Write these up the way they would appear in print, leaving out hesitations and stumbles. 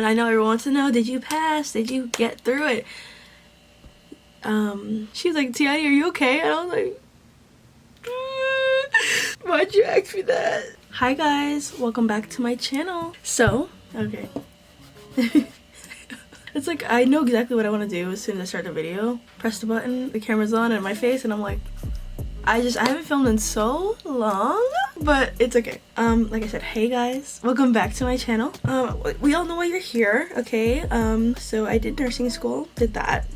And I know everyone wants to know, did you pass? Did you get through it? She was like, Tiani, are you okay? And I was like, why'd you ask me that? Hi guys, welcome back to my channel. So, okay. It's like, I know exactly what I want to do as soon as I start the video. Press the button, the camera's on and my face, and I'm like, I haven't filmed in so long, but it's okay. Like I said, hey guys, welcome back to my channel. We all know why you're here, okay? So I did nursing school, did that.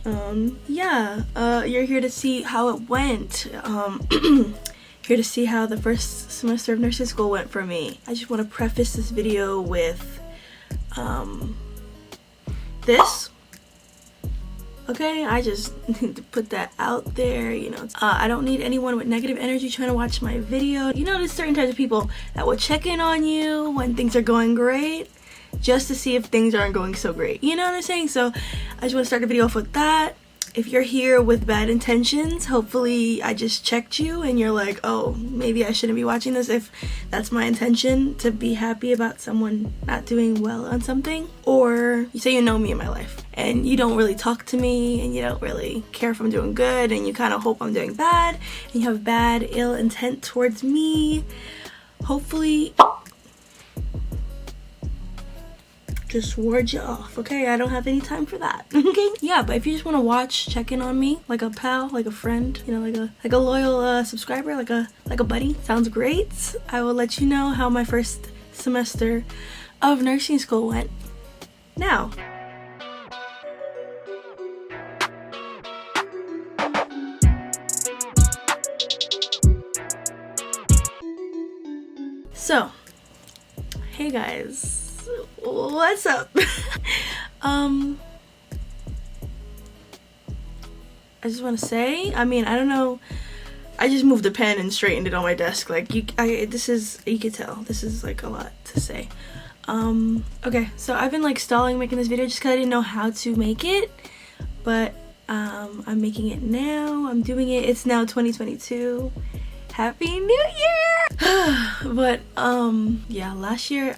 Yeah, you're here to see how it went. Here to see how the first semester of nursing school went for me. I just want to preface this video with, this. Okay, I just need to put that out there, you know. I don't need anyone with negative energy trying to watch my video. You know, there's certain types of people that will check in on you when things are going great, just to see if things aren't going so great. You know what I'm saying? So I just want to start the video off with that. If you're here with bad intentions, hopefully I just checked you and you're like, oh, maybe I shouldn't be watching this if that's my intention, to be happy about someone not doing well on something. Or you say you know me in my life and you don't really talk to me and you don't really care if I'm doing good and you kind of hope I'm doing bad and you have bad, ill intent towards me. Hopefully just ward you off, okay? I don't have any time for that. Okay, yeah, but if you just want to watch, check in on me like a pal, like a friend, you know, like a loyal subscriber, like a buddy, sounds great. I will let you know how my first semester of nursing school went now. So, hey guys, what's up? I just want to say, I mean, I don't know, I just moved the pen and straightened it on my desk. Like, you could tell this is like a lot to say. Okay, so I've been like stalling making this video just because I didn't know how to make it, but I'm making it now. I'm doing it. It's now 2022. Happy New Year! But yeah, last year,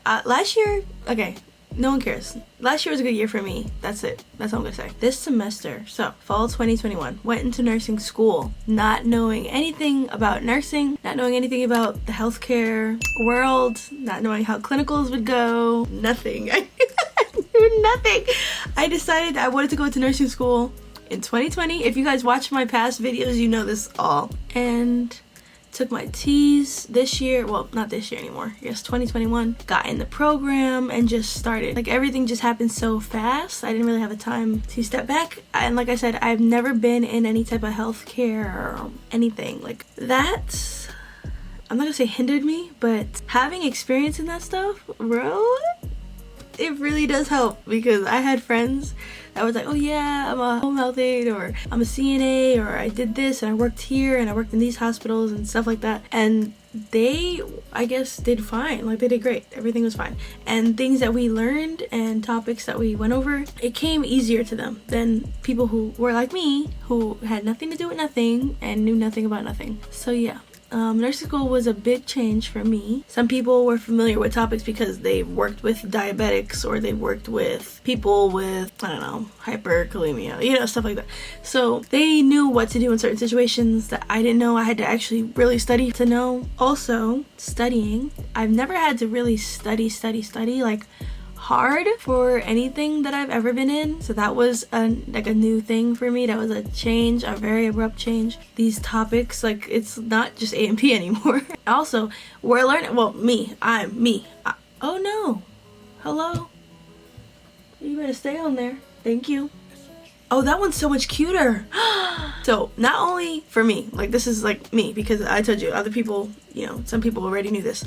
okay, no one cares. Last year was a good year for me. That's it. That's all I'm gonna say. This semester, so fall 2021, went into nursing school, not knowing anything about nursing, not knowing anything about the healthcare world, not knowing how clinicals would go, nothing. I knew nothing. I decided I wanted to go to nursing school in 2020. If you guys watch my past videos, you know this all. And took my T's this year, well, not this year anymore, yes, 2021, got in the program and just started. Like, everything just happened so fast, I didn't really have the time to step back. And like I said, I've never been in any type of healthcare or anything like that. I'm not gonna say hindered me, but having experience in that stuff, bro, it really does help, because I had friends that was like, oh yeah, I'm a home health aide, or I'm a CNA, or I did this and I worked here and I worked in these hospitals and stuff like that, and they, I guess, did fine. Like, they did great, everything was fine, and things that we learned and topics that we went over, it came easier to them than people who were like me, who had nothing to do with nothing and knew nothing about nothing. So yeah, nursing school was a big change for me. Some people were familiar with topics because they worked with diabetics, or they worked with people with, I don't know, hyperkalemia, you know, stuff like that. So they knew what to do in certain situations that I didn't know. I had to actually really study to know. Also, studying, I've never had to really study like hard for anything that I've ever been in, so that was like a new thing for me. That was a change, a very abrupt change. These topics, like, it's not just A and P anymore. Also, we're learning, well, I'm me. Oh no, hello, you better stay on there, thank you. Oh, that one's so much cuter. So not only for me, like, this is like me, because I told you, other people, you know, some people already knew this.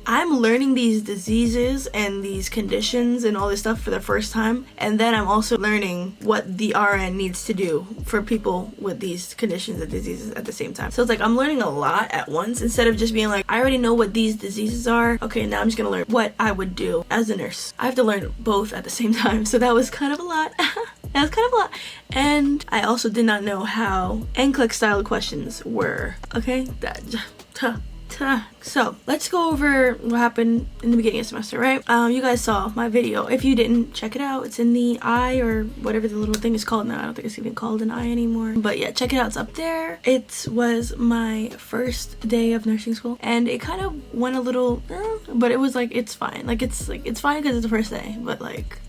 I'm learning these diseases and these conditions and all this stuff for the first time, and then I'm also learning what the RN needs to do for people with these conditions and diseases at the same time. So it's like I'm learning a lot at once, instead of just being like, I already know what these diseases are, okay, now I'm just gonna learn what I would do as a nurse. I have to learn both at the same time, so that was kind of a lot. That was kind of a lot. And I also did not know how NCLEX style questions were, okay? So let's go over what happened in the beginning of the semester, right? You guys saw my video. If you didn't, check it out. It's in the eye, or whatever the little thing is called now. I don't think it's even called an eye anymore. But yeah, check it out. It's up there. It was my first day of nursing school, and it kind of went a little, but it was like, it's fine. Like it's fine because it's the first day, but like,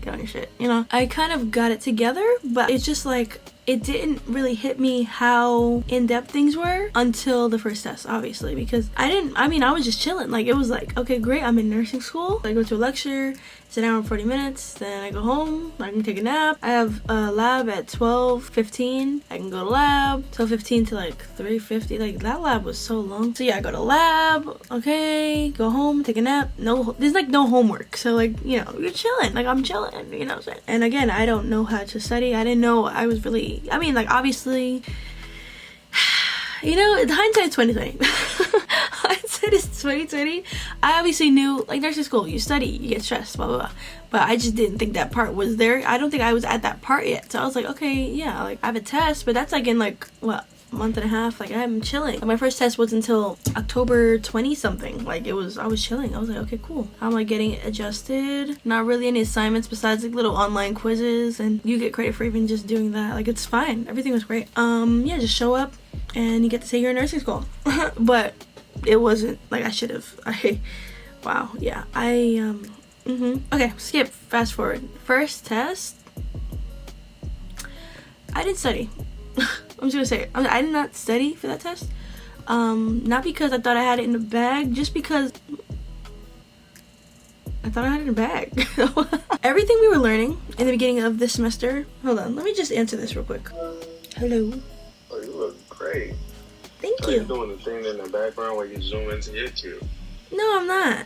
get on your shit, you know? I kind of got it together, but it's just like, it didn't really hit me how in-depth things were until the first test, obviously, because I was just chilling. Like, it was like, okay, great, I'm in nursing school. I go to a lecture, it's an hour and 40 minutes, then I go home, I can take a nap. I have a lab at 12:15. I can go to lab, 12:15 to like 3:50. Like, that lab was so long. So yeah, I go to lab, okay, go home, take a nap. No, there's like no homework. So like, you know, you're chilling. Like, I'm chilling, you know what I'm saying? And again, I don't know how to study. I didn't know I was really, I mean, like, obviously, you know, hindsight's 2020. Hindsight is 2020. I obviously knew, like, nursing school, you study, you get stressed, blah, blah, blah. But I just didn't think that part was there. I don't think I was at that part yet. So I was like, okay, yeah, like, I have a test, but that's like in like, what, a month and a half? Like, I'm chilling. Like, my first test was until October 20 something. Like, I was chilling. I was like, okay, cool. I'm like getting adjusted. Not really any assignments besides like little online quizzes, and you get credit for even just doing that. Like, it's fine. Everything was great. Yeah, just show up and you get to say you're in nursing school. But it wasn't like I should have. Wow, yeah. Okay, skip, fast forward. First test, I didn't study. I'm just gonna say it. I did not study for that test. Not because I thought I had it in the bag, just because I thought I had it in a bag. Everything we were learning in the beginning of this semester. Hold on, let me just answer this real quick. Hello. Oh, you look great. Thank Are you. you doing the thing in the background where you zoom into your cube? No, I'm not.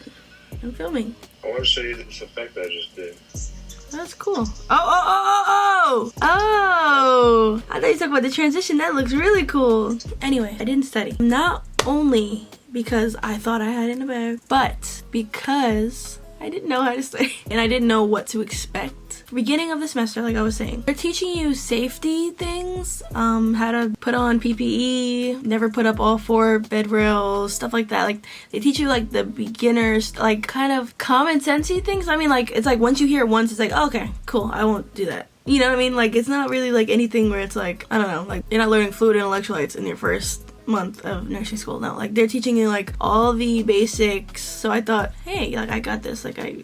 I'm filming. I want to show you this effect I just did. That's cool. Oh! I thought you talked about the transition. That looks really cool. Anyway, I didn't study. Not only because I thought I had it in a bag, but because I didn't know how to study and I didn't know what to expect. Beginning of the semester, like I was saying, they're teaching you safety things, how to put on PPE, never put up all 4 bed rails, stuff like that. Like, they teach you like the beginners, like kind of common sensey things. I mean, like, it's like once you hear it once, it's like, oh, okay, cool, I won't do that. You know what I mean? Like, it's not really like anything where it's like, I don't know, like you're not learning fluid and electrolytes in your first month of nursing school. No, like they're teaching you like all the basics. So I thought, hey, like I got this, like I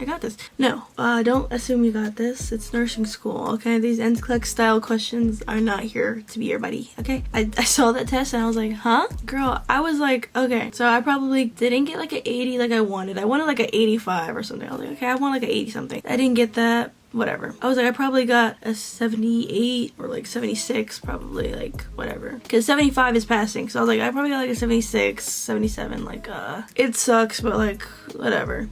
got this. No, don't assume you got this. It's nursing school, okay? These NCLEX style questions are not here to be your buddy, okay? I saw that test and I was like, huh? Girl, I was like, okay. So I probably didn't get like an 80 like I wanted. I wanted like an 85 or something. I was like, okay, I want like an 80 something. I didn't get that. Whatever. I was like, I probably got a 78 or like 76, probably, like, whatever. Because 75 is passing. So I was like, I probably got like a 76, 77. Like, it sucks, but like, whatever.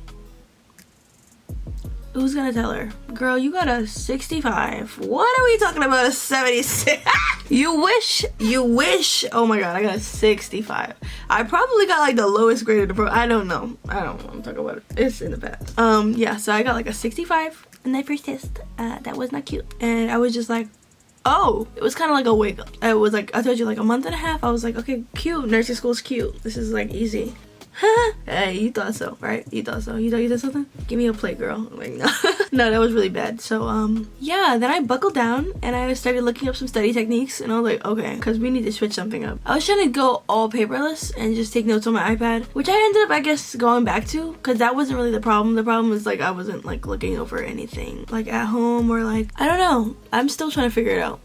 Who's gonna tell her? Girl, you got a 65. What are we talking about, a 76? You wish. Oh my god, I got a 65. I probably got like the lowest grade of the program. I don't know. I'm talking about it. It's in the past. Yeah, so I got like a 65 in that first test. That was not cute. And I was just like, oh, it was kind of like a wake up. It was like, I told you, like a month and a half. I was like, okay, cute. Nursing school's cute. This is like easy. Hey, you thought so, right? You thought so. You thought you did something? Give me a plate, girl. I'm like, no. No, that was really bad. So, yeah, then I buckled down and I started looking up some study techniques and I was like, okay, because we need to switch something up. I was trying to go all paperless and just take notes on my iPad, which I ended up, I guess, going back to because that wasn't really the problem. The problem was, like, I wasn't, like, looking over anything, like, at home or, like, I don't know. I'm still trying to figure it out.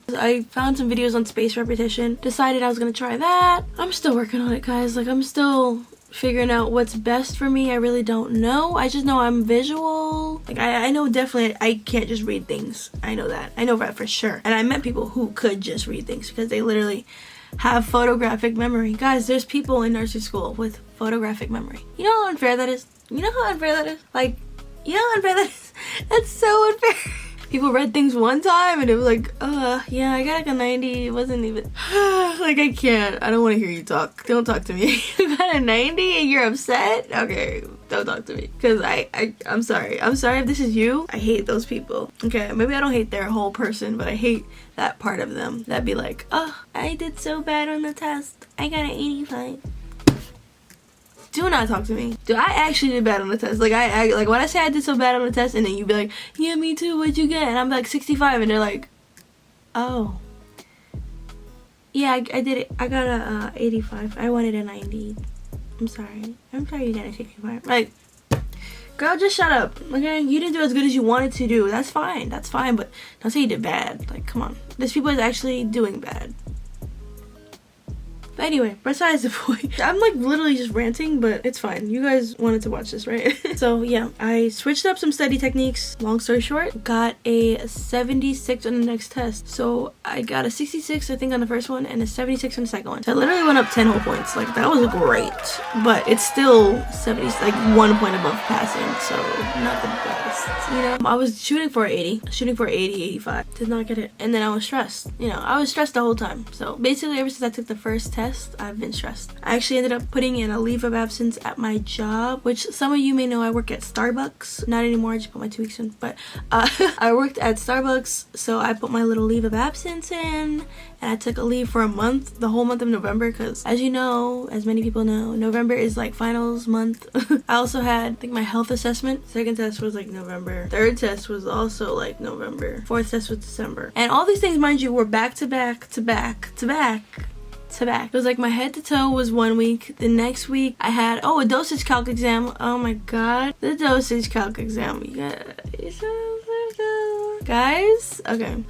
I found some videos on spaced repetition, decided I was gonna try that. I'm still working on it, guys. Like, I'm still figuring out what's best for me. I really don't know. I just know I'm visual. Like, I know definitely I can't just read things. I know that. I know that for sure. And I met people who could just read things because they literally have photographic memory. Guys, there's people in nursing school with photographic memory. You know how unfair that is? You know how unfair that is? Like, you know how unfair that is? That's so unfair. People read things one time and it was like, yeah, I got like a 90. It wasn't even, like, I can't. I don't want to hear you talk. Don't talk to me. You got a 90 and you're upset? Okay, don't talk to me. Because I'm sorry. I'm sorry if this is you. I hate those people. Okay, maybe I don't hate their whole person, but I hate that part of them. That'd be like, oh, I did so bad on the test. I got an 85. Do not talk to me. Dude, I actually did bad on the test. Like, like when I say I did so bad on the test, and then you be like, yeah, me too, what'd you get? And I'm like 65, and they're like, oh. Yeah, I did it. I got a 85. I wanted a 90. I'm sorry you got a 65. Like, girl, just shut up, okay? You didn't do as good as you wanted to do. That's fine, but don't say you did bad. Like, come on. There's people that's actually doing bad. But anyway, besides the point, I'm like literally just ranting, but it's fine. You guys wanted to watch this, right? So yeah, I switched up some study techniques. Long story short, got a 76 on the next test. So I got a 66, I think, on the first one, and a 76 on the second one. So I literally went up 10 whole points. Like, that was great, but it's still 70, like 1 point above passing, so not the best, you know? I was shooting for 80, 85, did not get it, and then I was stressed. You know, I was stressed the whole time. So basically, ever since I took the first test, I've been stressed. I actually ended up putting in a leave of absence at my job, which some of you may know I work at Starbucks. Not anymore, I just put my 2 weeks in, but I worked at Starbucks, so I put my little leave of absence in, and I took a leave for a month, the whole month of November, because as you know, as many people know, November is like finals month. I also had, I think, my health assessment. Second test was like November. Third test was also like November. Fourth test was December. And all these things, mind you, were back to back to back to back to back. It was like my head to toe was 1 week. The next week I had, oh, a dosage calc exam. Oh my god. The dosage calc exam. Guys, okay.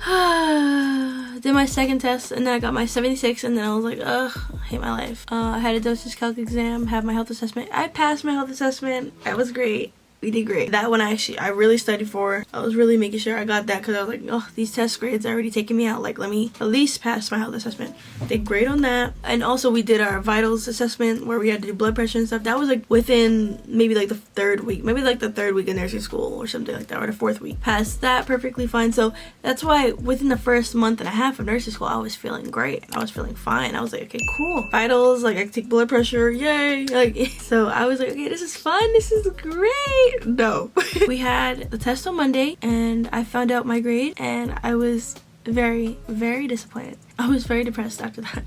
Did my second test, and then I got my 76, and then I was like, ugh, I hate my life. I had a dosage calc exam, had my health assessment. I passed my health assessment. That was great. We did great. That one I really studied for. I was really making sure I got that, because I was like, oh, these test grades are already taking me out. Like, let me at least pass my health assessment. Did great on that. And also we did our vitals assessment where we had to do blood pressure and stuff. That was like within maybe like the third week. Maybe like the third week of nursing school or something like that, or the fourth week. Passed that perfectly fine. So that's why within the first month and a half of nursing school, I was feeling great. I was feeling fine. I was like, okay, cool. Vitals, like I could take blood pressure, yay. Like, so I was like, okay, this is fun. This is great. No. We had the test on Monday, and I found out my grade, and I was very, very disappointed. I was very depressed after that.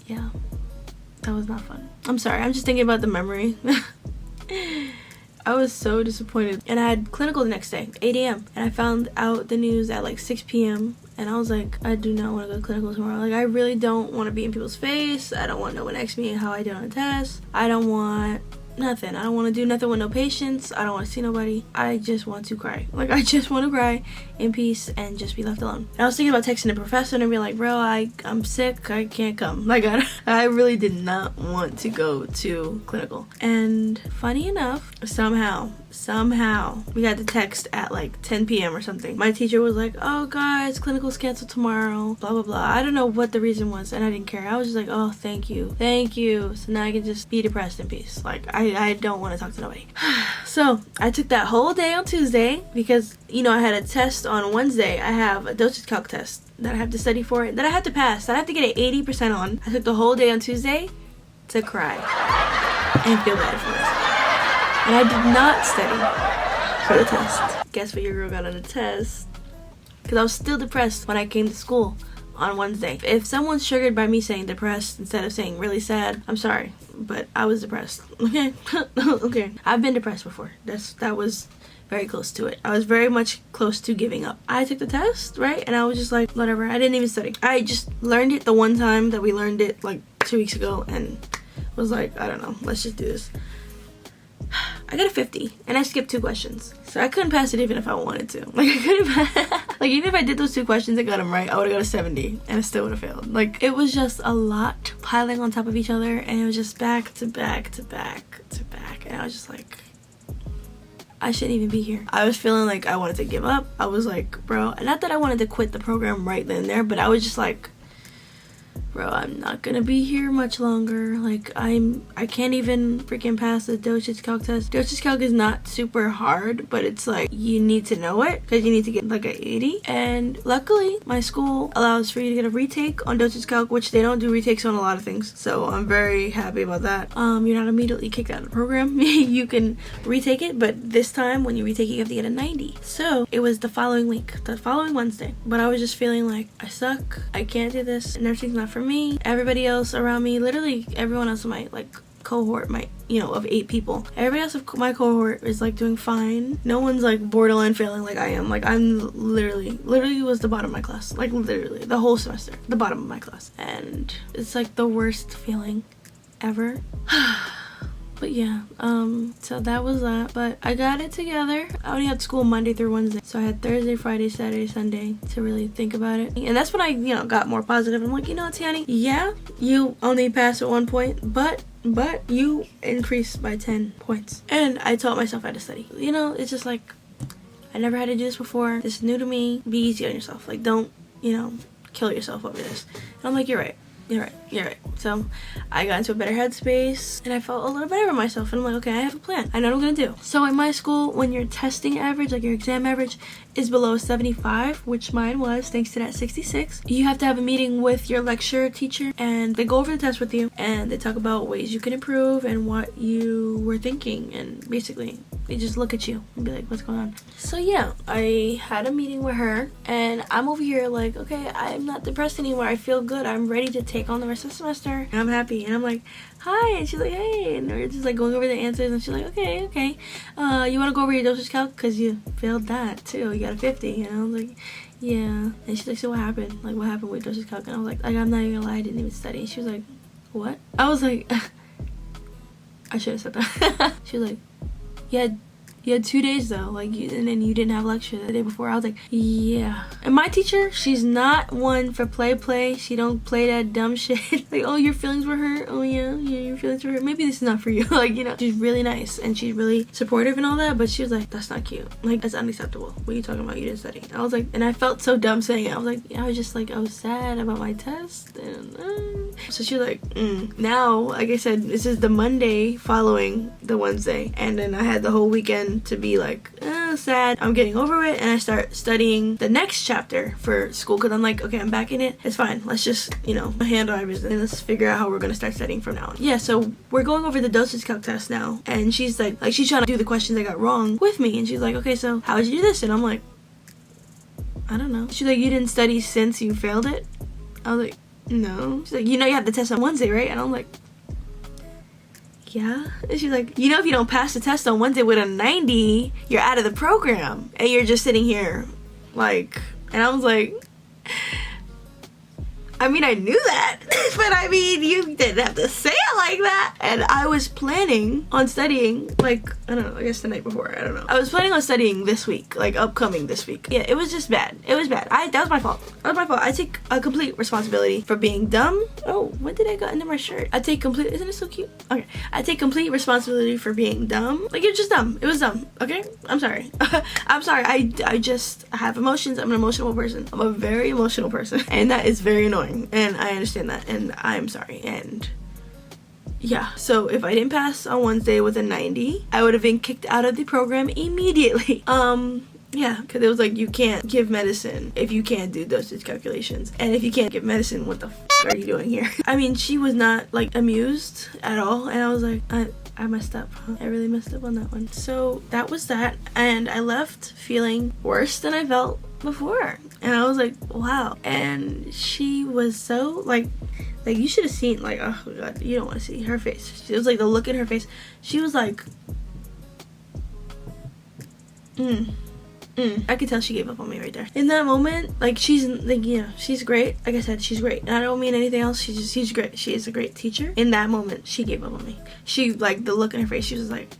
Yeah, that was not fun. I'm sorry, I'm just thinking about the memory. I was so disappointed. And I had clinical the next day, 8 a.m. And I found out the news at like 6 p.m. And I was like, I do not want to go to clinical tomorrow. Like, I really don't want to be in people's face. I don't want no one asking me how I did on the test. I don't want nothing. I don't want to do nothing with no patients. I don't want to see nobody. I just want to cry. Like, I just want to cry in peace and just be left alone. And I was thinking about texting the professor and being like, bro, I'm sick. I can't come. Like, I really did not want to go to clinical. And funny enough, somehow we got the text at like 10 p.m. or something. My teacher was like, oh guys, clinical's canceled tomorrow, blah blah blah. I don't know what the reason was, and I didn't care. I was just like, oh, thank you, so now I can just be depressed in peace. Like, I don't want to talk to nobody. So I took that whole day on Tuesday because, you know, I had a test on Wednesday. I have a dosage calc test that I have to study for, that I have to pass, that I have to get an 80% on. I took the whole day on Tuesday to cry and feel bad for myself. And I did not study for the test. Guess what your girl got on the test? Because I was still depressed when I came to school on Wednesday. If someone's triggered by me saying depressed instead of saying really sad, I'm sorry, but I was depressed. Okay? Okay. I've been depressed before. That was very close to it. I was very much close to giving up. I took the test, right? And I was just like, whatever. I didn't even study. I just learned it the one time that we learned it like 2 weeks ago and was like, I don't know, let's just do this. I got a 50 and I skipped 2 questions, so I couldn't pass it even if I wanted to. Like, I couldn't pass. Like, even if I did those 2 questions and got them right, I would have got a 70 and I still would have failed. Like, it was just a lot piling on top of each other, and it was just back to back to back to back, and I was just like, I shouldn't even be here. I was feeling like I wanted to give up. I was like, bro, not that I wanted to quit the program right then and there, but I was just like, bro, I'm not gonna be here much longer. Like, I can't even freaking pass the dosage calc test. Dosage calc is not super hard, but it's like, you need to know it because you need to get like an 80. And luckily, my school allows for you to get a retake on dosage calc, which they don't do retakes on a lot of things. So I'm very happy about that. You're not immediately kicked out of the program. You can retake it, but this time when you retake it, you have to get a 90. So it was the following week, the following Wednesday. But I was just feeling like, I suck. I can't do this. Nursing's not for me. Everybody else around me, literally everyone else in my like cohort, of 8 people. Everybody else of my cohort is like doing fine. No one's like borderline failing like I am. Like I'm literally was the bottom of my class. Like literally the whole semester, the bottom of my class. And it's like the worst feeling ever. But yeah, so that was that. But I got it together. I only had school Monday through Wednesday. So I had Thursday, Friday, Saturday, Sunday to really think about it. And that's when I, got more positive. I'm like, Tiani, yeah, you only passed at 1 point, but you increased by 10 points. And I taught myself how to study. It's just like, I never had to do this before. This is new to me. Be easy on yourself. Like, don't, kill yourself over this. And I'm like, you're right. So I got into a better headspace and I felt a little better about myself, and I'm like, okay, I have a plan. I know what I'm gonna do. So in my school, when your testing average, like your exam average, is below 75, which mine was, thanks to that 66, you have to have a meeting with your lecturer teacher, and they go over the test with you and they talk about ways you can improve and what you were thinking, and basically they just look at you and be like, what's going on? So yeah, I had a meeting with her and I'm over here like, okay, I'm not depressed anymore. I feel good. I'm ready to take on the rest of the semester and I'm happy. And I'm like, hi, and she's like, hey, and we're just like going over the answers, and she's like, okay, you want to go over your dosage calc because you failed that too, you got a 50. And I was like, yeah. And she's like, so what happened? Like, what happened with dosage calc? And I was like, I'm not even gonna lie, I didn't even study. She was like, what? I was like, I should have said that. She was like, you had 2 days though, like, and then you didn't have lecture the day before. I was like, yeah. And my teacher, she's not one for play. She don't play that dumb shit. Like, oh, your feelings were hurt. Oh yeah, your feelings were hurt. Maybe this is not for you. Like, she's really nice and she's really supportive and all that, but she was like, that's not cute. Like, that's unacceptable. What are you talking about? You didn't study. I was like, and I felt so dumb saying it. I was like, I was just like, I was sad about my test. And so she was like, now, like I said, this is the Monday following the Wednesday, and then I had the whole weekend to be like, sad. I'm getting over it, and I start studying the next chapter for school because I'm like, okay, I'm back in it. It's fine. Let's just, handle everything and let's figure out how we're gonna start studying from now on. Yeah, so we're going over the dosage calc test now, and she's like she's trying to do the questions I got wrong with me, and she's like, okay, so how did you do this? And I'm like, I don't know. She's like, you didn't study since you failed it? I was like, no. She's like, you have the test on Wednesday, right? And I'm like, yeah. And she's like, if you don't pass the test on Wednesday with a 90, you're out of the program. And you're just sitting here, like, and I was like, I mean, I knew that, but I mean, you didn't have to say it like that. And I was planning on studying, like, I don't know, I guess the night before, I don't know. I was planning on studying this week, like upcoming this week. Yeah, it was just bad. It was bad. That was my fault. I take a complete responsibility for being dumb. Oh, what did I got into my shirt? Isn't it so cute? Okay. I take complete responsibility for being dumb. Like, it's just dumb. It was dumb, okay? I'm sorry. I'm sorry. I just have emotions. I'm an emotional person. I'm a very emotional person. And that is very annoying. And I understand that, and I'm sorry. And yeah, so if I didn't pass on Wednesday with a 90, I would have been kicked out of the program immediately. Yeah, because it was like, you can't give medicine if you can't do dosage calculations, and if you can't give medicine, what the are you doing here? I mean, she was not like amused at all, and I was like, I messed up, huh? I really messed up on that one. So that was that, and I left feeling worse than I felt before, and I was like, wow. And she was so like you should have seen, like, oh god, you don't want to see her face. It was like the look in her face. She was like, I could tell she gave up on me right there. In that moment, like, she's like, she's great. Like I said, she's great. And I don't mean anything else. She's great. She is a great teacher. In that moment, she gave up on me. She, like, the look in her face, she was like,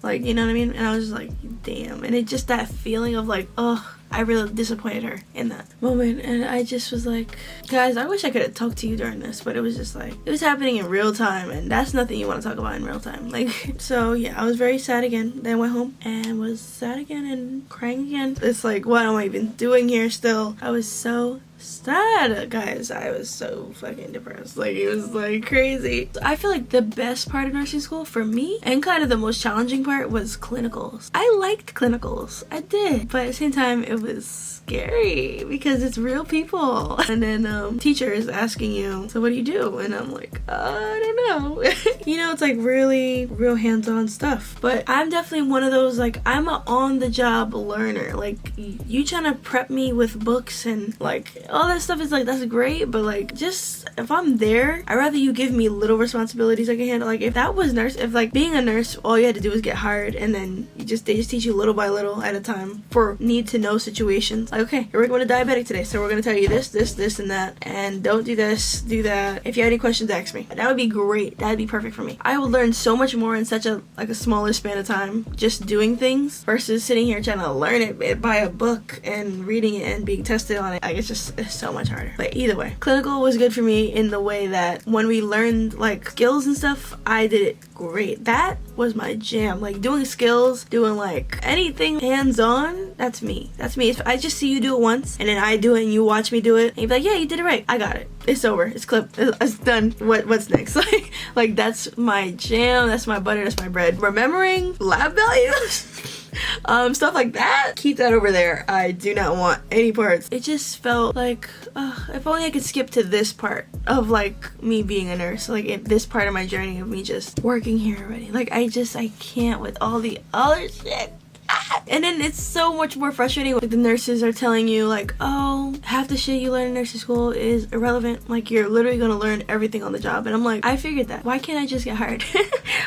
you know what I mean? And I was just like, damn. And it just, that feeling of like, oh, I really disappointed her in that moment. And I just was like, guys, I wish I could have talked to you during this, but it was just like, it was happening in real time, and that's nothing you want to talk about in real time. Like, so yeah, I was very sad again. Then I went home and was sad again and crying again. It's like, what am I even doing here still? I was so sad, guys. I was so fucking depressed. Like, it was like crazy. I feel like the best part of nursing school for me, and kind of the most challenging part, was clinicals. I liked clinicals. I did. But at the same time, it it was scary because it's real people. And then teachers asking you, so what do you do? And I'm like, I don't know. You know, it's like really real hands-on stuff. But I'm definitely one of those, like, I'm an on-the-job learner. Like, you trying to prep me with books and like all that stuff is like, that's great, but like, just if I'm there, I'd rather you give me little responsibilities I can handle. Like, if that was if like being a nurse, all you had to do was get hired, and then they just teach you little by little at a time for need to know situations. Like, okay, you're working with a diabetic today, so we're gonna tell you this, and that, and don't do this, do that. If you have any questions, ask me. That would be great. That'd be perfect for me. I would learn so much more in such a smaller span of time, just doing things versus sitting here trying to learn it by a book and reading it and being tested on it. Like, it's so much harder. But either way, clinical was good for me in the way that when we learned like skills and stuff, I did it great. That was my jam. Like, doing skills, doing like anything hands-on, that's me. If I just see you do it once and then I do it and you watch me do it and you're like, yeah, you did it right, I got it, it's over, it's clipped, it's done, what's next? Like that's my jam, that's my butter, that's my bread. Remembering lab values stuff like that, keep that over there. I do not want any parts. It just felt like if only I could skip to this part of like me being a nurse, like this part of my journey of me just working here already. Like, I can't with all the other shit. And then it's so much more frustrating. Like, the nurses are telling you like, oh, half the shit you learn in nursing school is irrelevant. Like, you're literally gonna learn everything on the job. And I'm like, I figured that. Why can't I just get hired?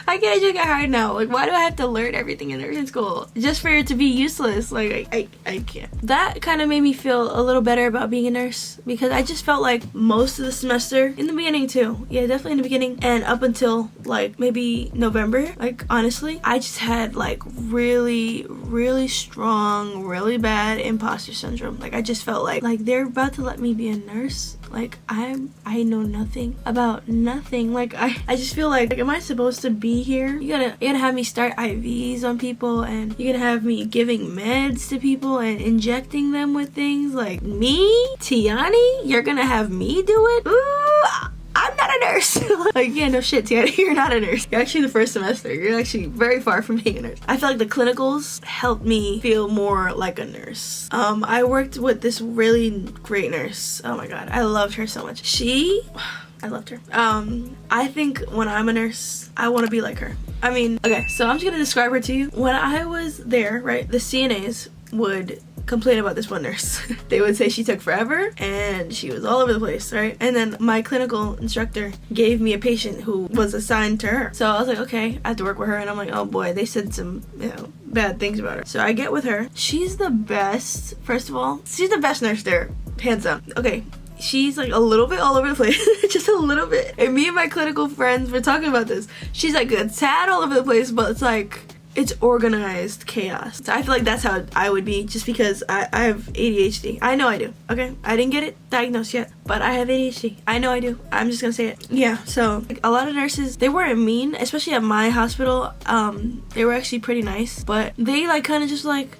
Why can't I just get hired now? Like, why do I have to learn everything in nursing school just for it to be useless? Like, I can't. That kind of made me feel a little better about being a nurse, because I just felt like most of the semester, in the beginning too, yeah, definitely in the beginning, and up until like maybe November, like honestly, I just had like really strong, really bad imposter syndrome. Like, I just felt like they're about to let me be a nurse. Like, I know nothing about nothing. Like, I just feel like am I supposed to be here? You're gonna have me start IVs on people, and you're gonna have me giving meds to people and injecting them with things. Like, me, Tiani, you're gonna have me do it? Ooh, I'm not a nurse. Like, yeah, no shit, Tiani, you're not a nurse. You're actually the first semester. You're actually very far from being a nurse. I feel like the clinicals helped me feel more like a nurse. I worked with this really great nurse. Oh my god, I loved her so much. I loved her. I think when I'm a nurse, I want to be like her. I mean, okay, so I'm just gonna describe her to you. When I was there, right, the CNAs would complain about this one nurse. They would say she took forever and she was all over the place, right? And then my clinical instructor gave me a patient who was assigned to her. So I was like, okay, I have to work with her, and I'm like, oh boy, they said some, bad things about her. So I get with her. She's the best, first of all, she's the best nurse there, hands down. Okay, she's like a little bit all over the place, just a little bit. And me and my clinical friends were talking about this. She's like a tad all over the place, but it's like, it's organized chaos. So I feel like that's how I would be, just because I have ADHD. I know I do, okay? I didn't get it diagnosed yet, but I have ADHD. I know I do. I'm just gonna say it. Yeah, so like, a lot of nurses, they weren't mean, especially at my hospital. They were actually pretty nice, but they like kind of just like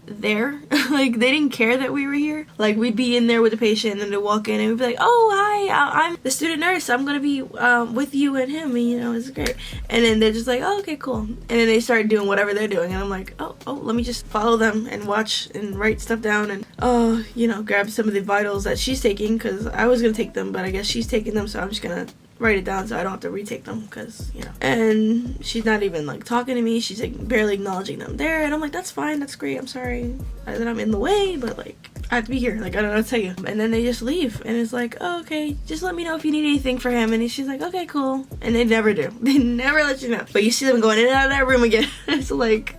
there. Like, they didn't care that we were here. Like, we'd be in there with the patient and then they'd walk in and we'd be like, oh, hi, I'm the student nurse, I'm gonna be with you and him, and it's great. And then they're just like, oh, okay, cool. And then they start doing whatever they're doing, and I'm like, oh, let me just follow them and watch and write stuff down and grab some of the vitals that she's taking, because I was gonna take them, but I guess she's taking them, so I'm just gonna write it down so I don't have to retake them, because and she's not even like talking to me, she's like barely acknowledging them there, and I'm like, that's fine, that's great, I'm sorry that I'm in the way, but like, I have to be here, like, I don't know what to tell you. And then they just leave, and it's like, oh, okay, just let me know if you need anything for him, and she's like, okay, cool. And they never do. They never let you know, but you see them going in and out of that room again. It's like,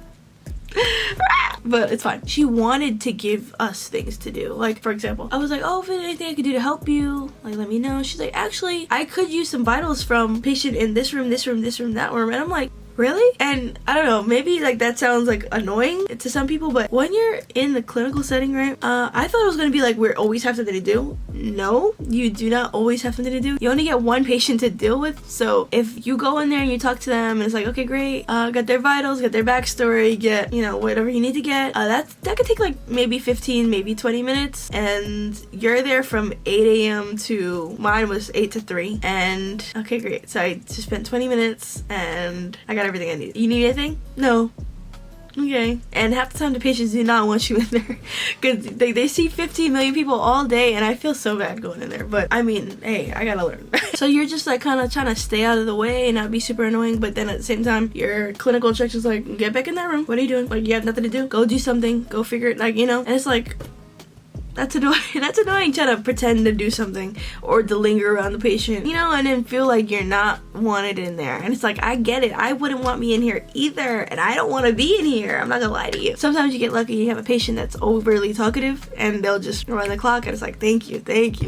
but it's fine. She wanted to give us things to do. Like, for example, I was like, oh, if there's anything I could do to help you, like, let me know. She's like, actually, I could use some vitals from patient in this room, that room. And I'm like, really? And I don't know, maybe like that sounds like annoying to some people, but when you're in the clinical setting, right, I thought it was gonna be like we always have something to do. No, you do not always have something to do. You only get one patient to deal with. So if you go in there and you talk to them and it's like, okay, great, got their vitals, got their backstory, get whatever you need to get, that could take like maybe 15, maybe 20 minutes, and you're there from 8 a.m. to, mine was 8 to 3, and okay, great. So I just spent 20 minutes and I got everything I need. You need anything? No. Okay. And half the time the patients do not want you in there because they see 15 million people all day, and I feel so bad going in there. But I mean, hey, I gotta learn. So you're just like kind of trying to stay out of the way and not be super annoying, but then at the same time, your clinical instructor's like, get back in that room. What are you doing? Like, you have nothing to do. Go do something. Go figure it. Like, you know. And it's like, that's annoying. That's annoying trying to pretend to do something or to linger around the patient, you know, and then feel like you're not wanted in there. And it's like, I get it. I wouldn't want me in here either, and I don't want to be in here. I'm not gonna lie to you. Sometimes you get lucky, you have a patient that's overly talkative and they'll just run the clock, and it's like, thank you,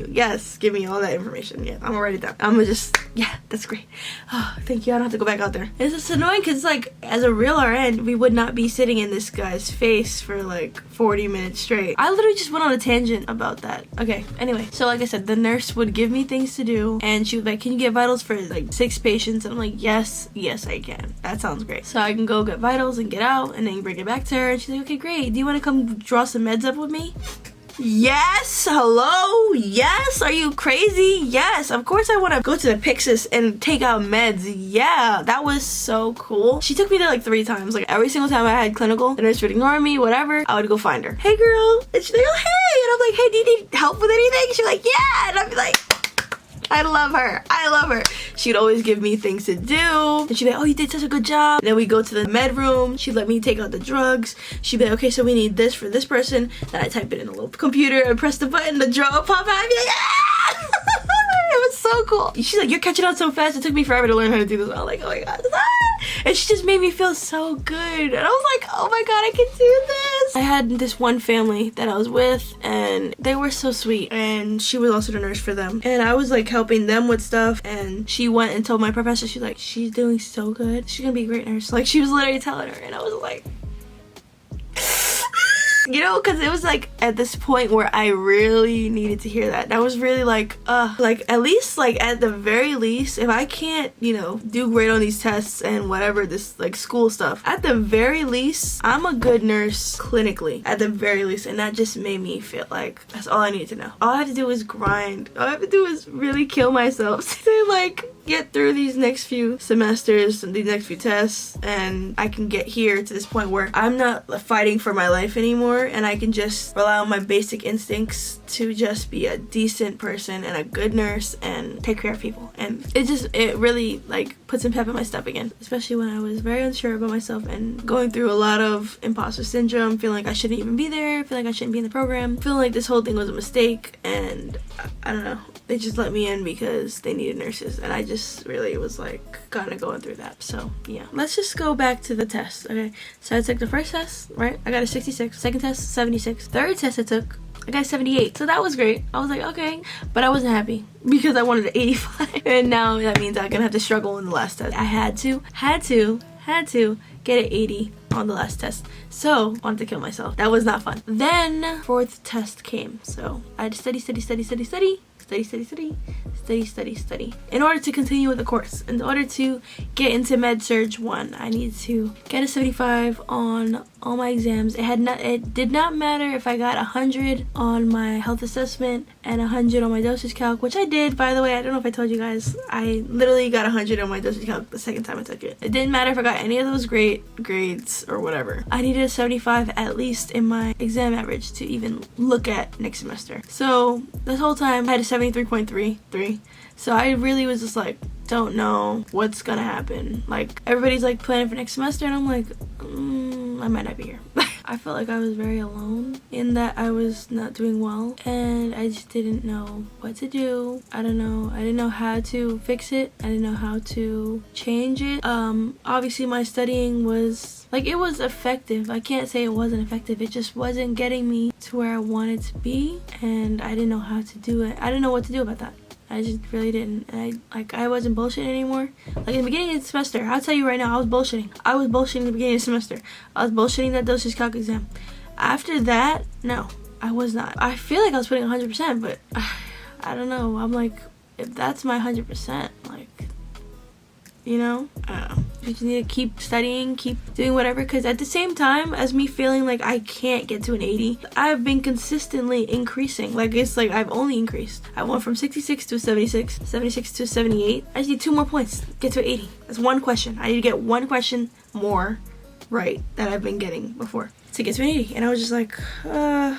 yes, give me all that information. Yeah, I'm gonna write it down. I'm gonna just, yeah, that's great. Oh, thank you. I don't have to go back out there. It's just annoying because, like, as a real RN, we would not be sitting in this guy's face for like 40 minutes straight. I literally just went on a tangent about that. Okay, anyway, so like I said, the nurse would give me things to do, and she was like, can you get vitals for like 6 patients? And I'm like, yes, I can. That sounds great. So I can go get vitals and get out, and then bring it back to her, and she's like, okay, great. Do you want to come draw some meds up with me? Yes, hello, yes, are you crazy? Yes, of course I want to go to the Pyxis and take out meds. Yeah, that was so cool. She took me there like 3 times. Like, every single time I had clinical, the nurse would ignore me, whatever, I would go find her. Hey girl, and she's like, oh hey, and I'm like, hey, do you need help with anything? She's like, yeah, and I'd be like, I love her. She'd always give me things to do, and she'd be like, oh, you did such a good job. And then we go to the med room. She'd let me take out the drugs. She'd be like, okay, so we need this for this person. Then I type it in a little computer and press the button, the drug would pop out. I'd be like, ah! It was so cool. She's like, you're catching on so fast. It took me forever to learn how to do this. I was like, oh my god. And she just made me feel so good. And I was like, oh my god, I can do this. I had this one family that I was with, and they were so sweet. And she was also the nurse for them. And I was like helping them with stuff. And she went and told my professor, she's like, she's doing so good. She's gonna be a great nurse. Like, she was literally telling her. And I was like, you know, because it was like at this point where I really needed to hear that. That was really like at least, like, at the very least, if I can't, you know, do great on these tests and whatever, this like school stuff, at the very least, I'm a good nurse clinically, at the very least. And that just made me feel like that's all I needed to know. All I have to do is grind. All I have to do is really kill myself to like get through these next few semesters and these next few tests, and I can get here to this point where I'm not fighting for my life anymore, and I can just rely on my basic instincts to just be a decent person and a good nurse and take care of people. And it really like put some pep in my step again, especially when I was very unsure about myself and going through a lot of imposter syndrome, feeling like I shouldn't even be there, feeling like I shouldn't be in the program, feeling like this whole thing was a mistake. And I don't know, they just let me in because they needed nurses, and I just really was like kind of going through that. So yeah, let's just go back to the test. Okay, so I took the first test, right? I got a 66. Second test, 76. Third test I took, I got a 78. So that was great. I was like, okay, but I wasn't happy because I wanted an 85, and now that means I'm gonna have to struggle in the last test. I had to get an 80 on the last test, so I wanted to kill myself. That was not fun. Then fourth test came, so I had to study. In order to continue with the course, in order to get into Med Surg 1, I needed to get a 75 on all my exams. It did not matter if I got 100 on my health assessment and 100 on my dosage calc, which I did, by the way. I don't know if I told you guys, I literally got 100 on my dosage calc the second time I took it. It didn't matter if I got any of those grades or whatever. I needed a 75 at least in my exam average to even look at next semester. So this whole time I had a 73.33. So I really was just like, don't know what's gonna happen. Like, everybody's like planning for next semester, and I'm like, I might not be here. I felt like I was very alone in that I was not doing well, and I just didn't know what to do. I didn't know how to fix it. I didn't know how to change it. Obviously my studying was like, it was effective. I can't say it wasn't effective. It just wasn't getting me to where I wanted to be, and I didn't know how to do it. I didn't know what to do about that. I just really didn't. And I wasn't bullshitting anymore. Like, in the beginning of the semester, I'll tell you right now, I was bullshitting. I was bullshitting in the beginning of the semester. I was bullshitting that dosage calc exam. After that, no, I was not. I feel like I was putting 100%, but I don't know. I'm like, if that's my 100%, like, you know, I don't know. You just need to keep studying, keep doing whatever, because at the same time as me feeling like I can't get to an 80, I've been consistently increasing. Like, it's like I've only increased. I went from 66 to 76, 76 to 78. I just need 2 more points to get to 80. That's one question. I need to get one question more right that I've been getting before to get to an 80. And I was just like, like,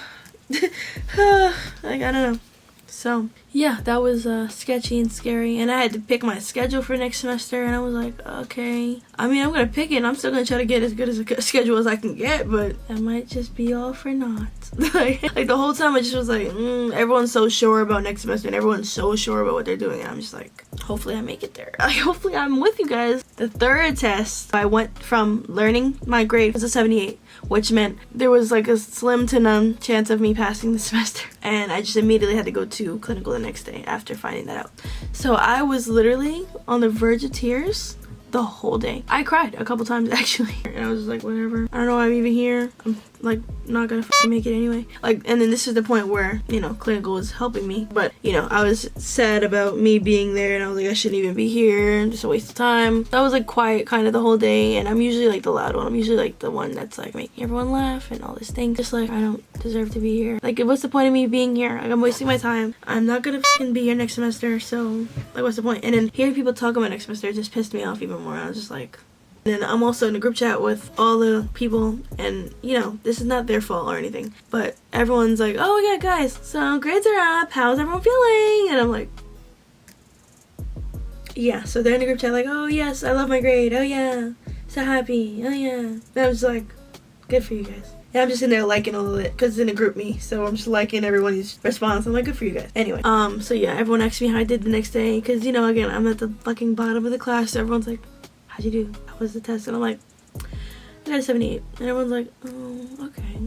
I don't know. So yeah, that was sketchy and scary, and I had to pick my schedule for next semester, and I was like, okay, I mean, I'm gonna pick it and I'm still gonna try to get as good as a schedule as I can get, but it might just be all for naught. like the whole time I just was like, everyone's so sure about next semester and everyone's so sure about what they're doing, and I'm just like, hopefully I make it there. Like, hopefully I'm with you guys. The third test, I went from learning, my grade was a 78, which meant there was like a slim to none chance of me passing the semester, and I just immediately had to go to clinical the next day after finding that out. So I was literally on the verge of tears the whole day. I cried a couple times actually, and I was just like, whatever, I don't know why I'm even here, I'm like not gonna make it anyway. Like, and then this is the point where, you know, clinical was helping me, but you know, I was sad about me being there, and I was like, I shouldn't even be here, just a waste of time. So I was like quiet kind of the whole day, and I'm usually like the loud one. I'm usually like the one that's like making everyone laugh and all this thing, just like I don't deserve to be here. Like, what's the point of me being here? Like, I'm wasting my time. I'm not gonna be here next semester, so like, what's the point? And then hearing people talk about next semester just pissed me off even more. I was just like, and then I'm also in a group chat with all the people, and you know, this is not their fault or anything, but everyone's like, oh yeah guys, so grades are up, how's everyone feeling? And I'm like, yeah. So they're in the group chat like, oh yes, I love my grade, oh yeah, so happy, oh yeah. And I was like, good for you guys. And I'm just in there liking all of it because it's in a group me, so I'm just liking everyone's response. I'm like, good for you guys. Anyway, so yeah, everyone asked me how I did the next day, because you know, again, I'm at the fucking bottom of the class, so everyone's like, how'd you do? How was the test? And I'm like, I got a 78. And everyone's like, oh, okay.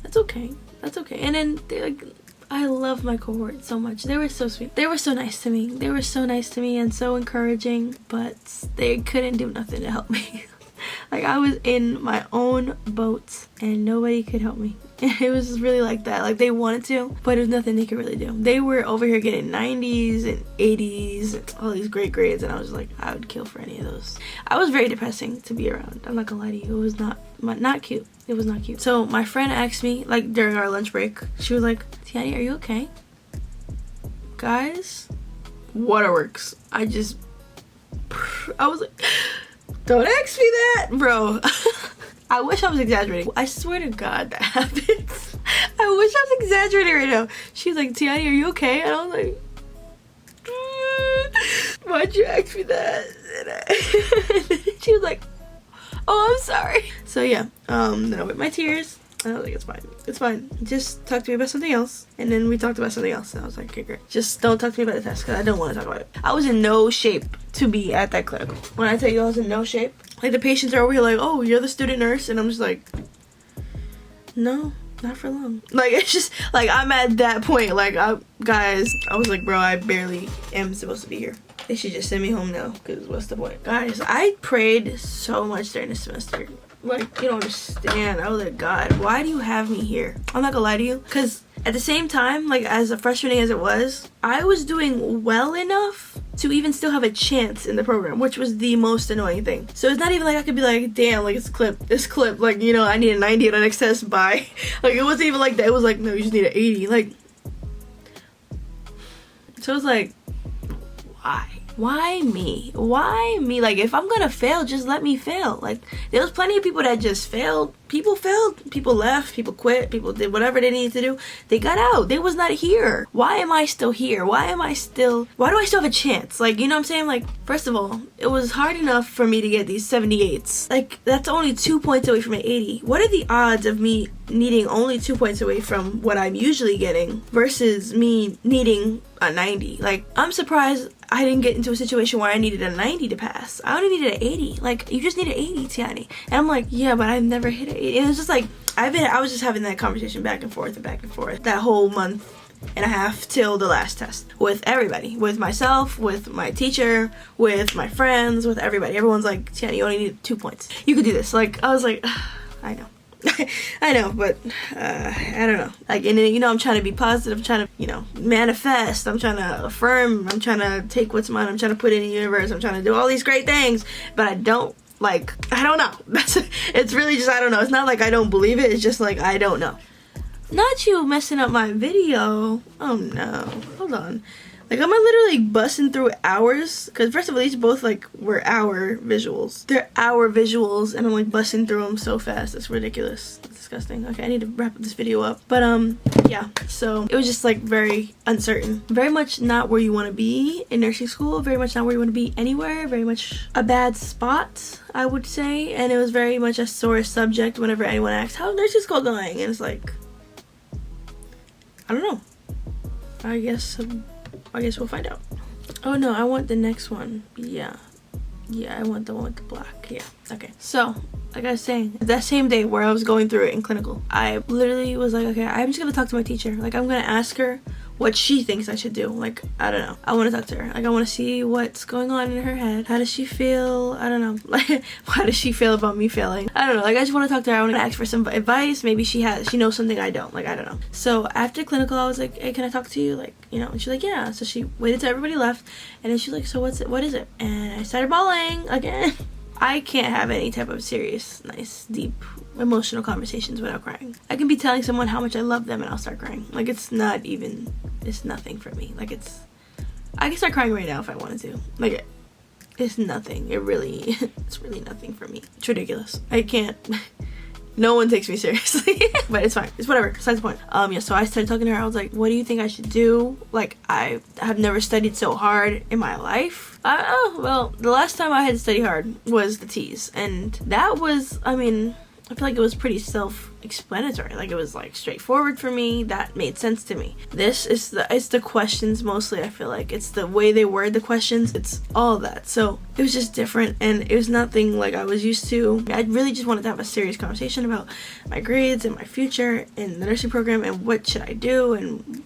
That's okay. That's okay. And then they're like, I love my cohort so much. They were so sweet. They were so nice to me. They were so nice to me and so encouraging, but they couldn't do nothing to help me. Like, I was in my own boat and nobody could help me. It was really like that. Like, they wanted to, but there's nothing they could really do. They were over here getting 90s and 80s and all these great grades, and I was like, I would kill for any of those. I was very depressing to be around. I'm not gonna lie to you. It was not cute. It was not cute. So my friend asked me, like, during our lunch break, she was like, Tiani, are you okay? Guys, waterworks. I was like, don't ask me that, bro. I wish I was exaggerating. I swear to God that happens. I wish I was exaggerating right now. She was like, Tiani, are you okay? And I was like, why'd you ask me that? And she was like, oh, I'm sorry. So yeah, then I wiped my tears. I was like, it's fine. It's fine. Just talk to me about something else. And then we talked about something else. And I was like, okay, great. Just don't talk to me about the test, because I don't want to talk about it. I was in no shape to be at that clinical. When I tell you I was in no shape, like, the patients are over here like, oh, you're the student nurse. And I'm just like, no, not for long. Like, it's just, like, I'm at that point. Like, guys, I was like, bro, I barely am supposed to be here. They should just send me home now, because what's the point? Guys, I prayed so much during this semester. Like, you don't understand. I was like, God, why do you have me here? I'm not gonna lie to you, because at the same time, like, as a freshman as it was, I was doing well enough to even still have a chance in the program, which was the most annoying thing. So it's not even like I could be like, damn, like, this clip, like, you know, I need a 90 on the next test, bye. Like, it wasn't even like that. It was like, no, you just need an 80. Like, so it was like, why? Why me? Why me? Like, if I'm gonna fail, just let me fail. Like, there was plenty of people that just failed. People failed. People left. People quit. People did whatever they needed to do. They got out. They was not here. Why am I still here? Why do I still have a chance? Like, you know what I'm saying? Like, first of all, it was hard enough for me to get these 78s. Like, that's only 2 points away from an 80. What are the odds of me needing only 2 points away from what I'm usually getting versus me needing a 90? Like, I'm surprised I didn't get into a situation where I needed a 90 to pass. I only needed an 80. Like, you just need an 80, Tiani. And I'm like, yeah, but I've never hit an 80. And it's just like, I was just having that conversation back and forth that whole month and a half till the last test with everybody, with myself, with my teacher, with my friends, with everybody. Everyone's like, Tiani, you only need 2 points. You could do this. Like, I was like, I know. I know, but I don't know. Like, and then, you know, I'm trying to be positive. I'm trying to, you know, manifest. I'm trying to affirm. I'm trying to take what's mine. I'm trying to put it in the universe. I'm trying to do all these great things, but I don't know. It's really just, I don't know. It's not like I don't believe it. It's just like, I don't know. Not you messing up my video. Oh no. Hold on. Like, I'm literally busting through hours, because first of all, these both, like, were hour visuals. They're hour visuals, and I'm, like, busting through them so fast. It's ridiculous. It's disgusting. Okay, I need to wrap this video up. But, yeah. So, it was just, like, very uncertain. Very much not where you want to be in nursing school. Very much not where you want to be anywhere. Very much a bad spot, I would say. And it was very much a sore subject whenever anyone asks, how's nursing school going? And it's like, I don't know. I guess we'll find out. Oh no, I want the next one. Yeah, I want the one with the black. Yeah, okay. So, like I was saying, that same day where I was going through it in clinical, I literally was like, okay, I'm just gonna talk to my teacher. Like, I'm gonna ask her what she thinks I should do. Like, I don't know. I want to talk to her. Like, I want to see what's going on in her head. How does she feel? I don't know. Like, how does she feel about me failing? I don't know. Like, I just want to talk to her. I want to ask for some advice. Maybe she knows something I don't. Like, I don't know. So after clinical, I was like, hey, can I talk to you? Like, you know, and she's like, yeah. So she waited till everybody left, and then she's like, so what is it? And I started bawling again. I can't have any type of serious, nice, deep, emotional conversations without crying. I can be telling someone how much I love them and I'll start crying. Like, it's nothing for me. Like, I can start crying right now if I wanted to. Like, it's nothing. It's really nothing for me. It's ridiculous. I can't. No one takes me seriously. But it's fine. It's whatever. Besides the point. Yeah, so I started talking to her. I was like, what do you think I should do? Like, I have never studied so hard in my life. Well, the last time I had to study hard was the T's. And that was, I mean, I feel like it was pretty self-explanatory. Like, it was, like, straightforward for me. That made sense to me. It's the questions mostly, I feel like. It's the way they word the questions. It's all of that. So, it was just different, and it was nothing like I was used to. I really just wanted to have a serious conversation about my grades and my future in the nursing program, and what should I do, and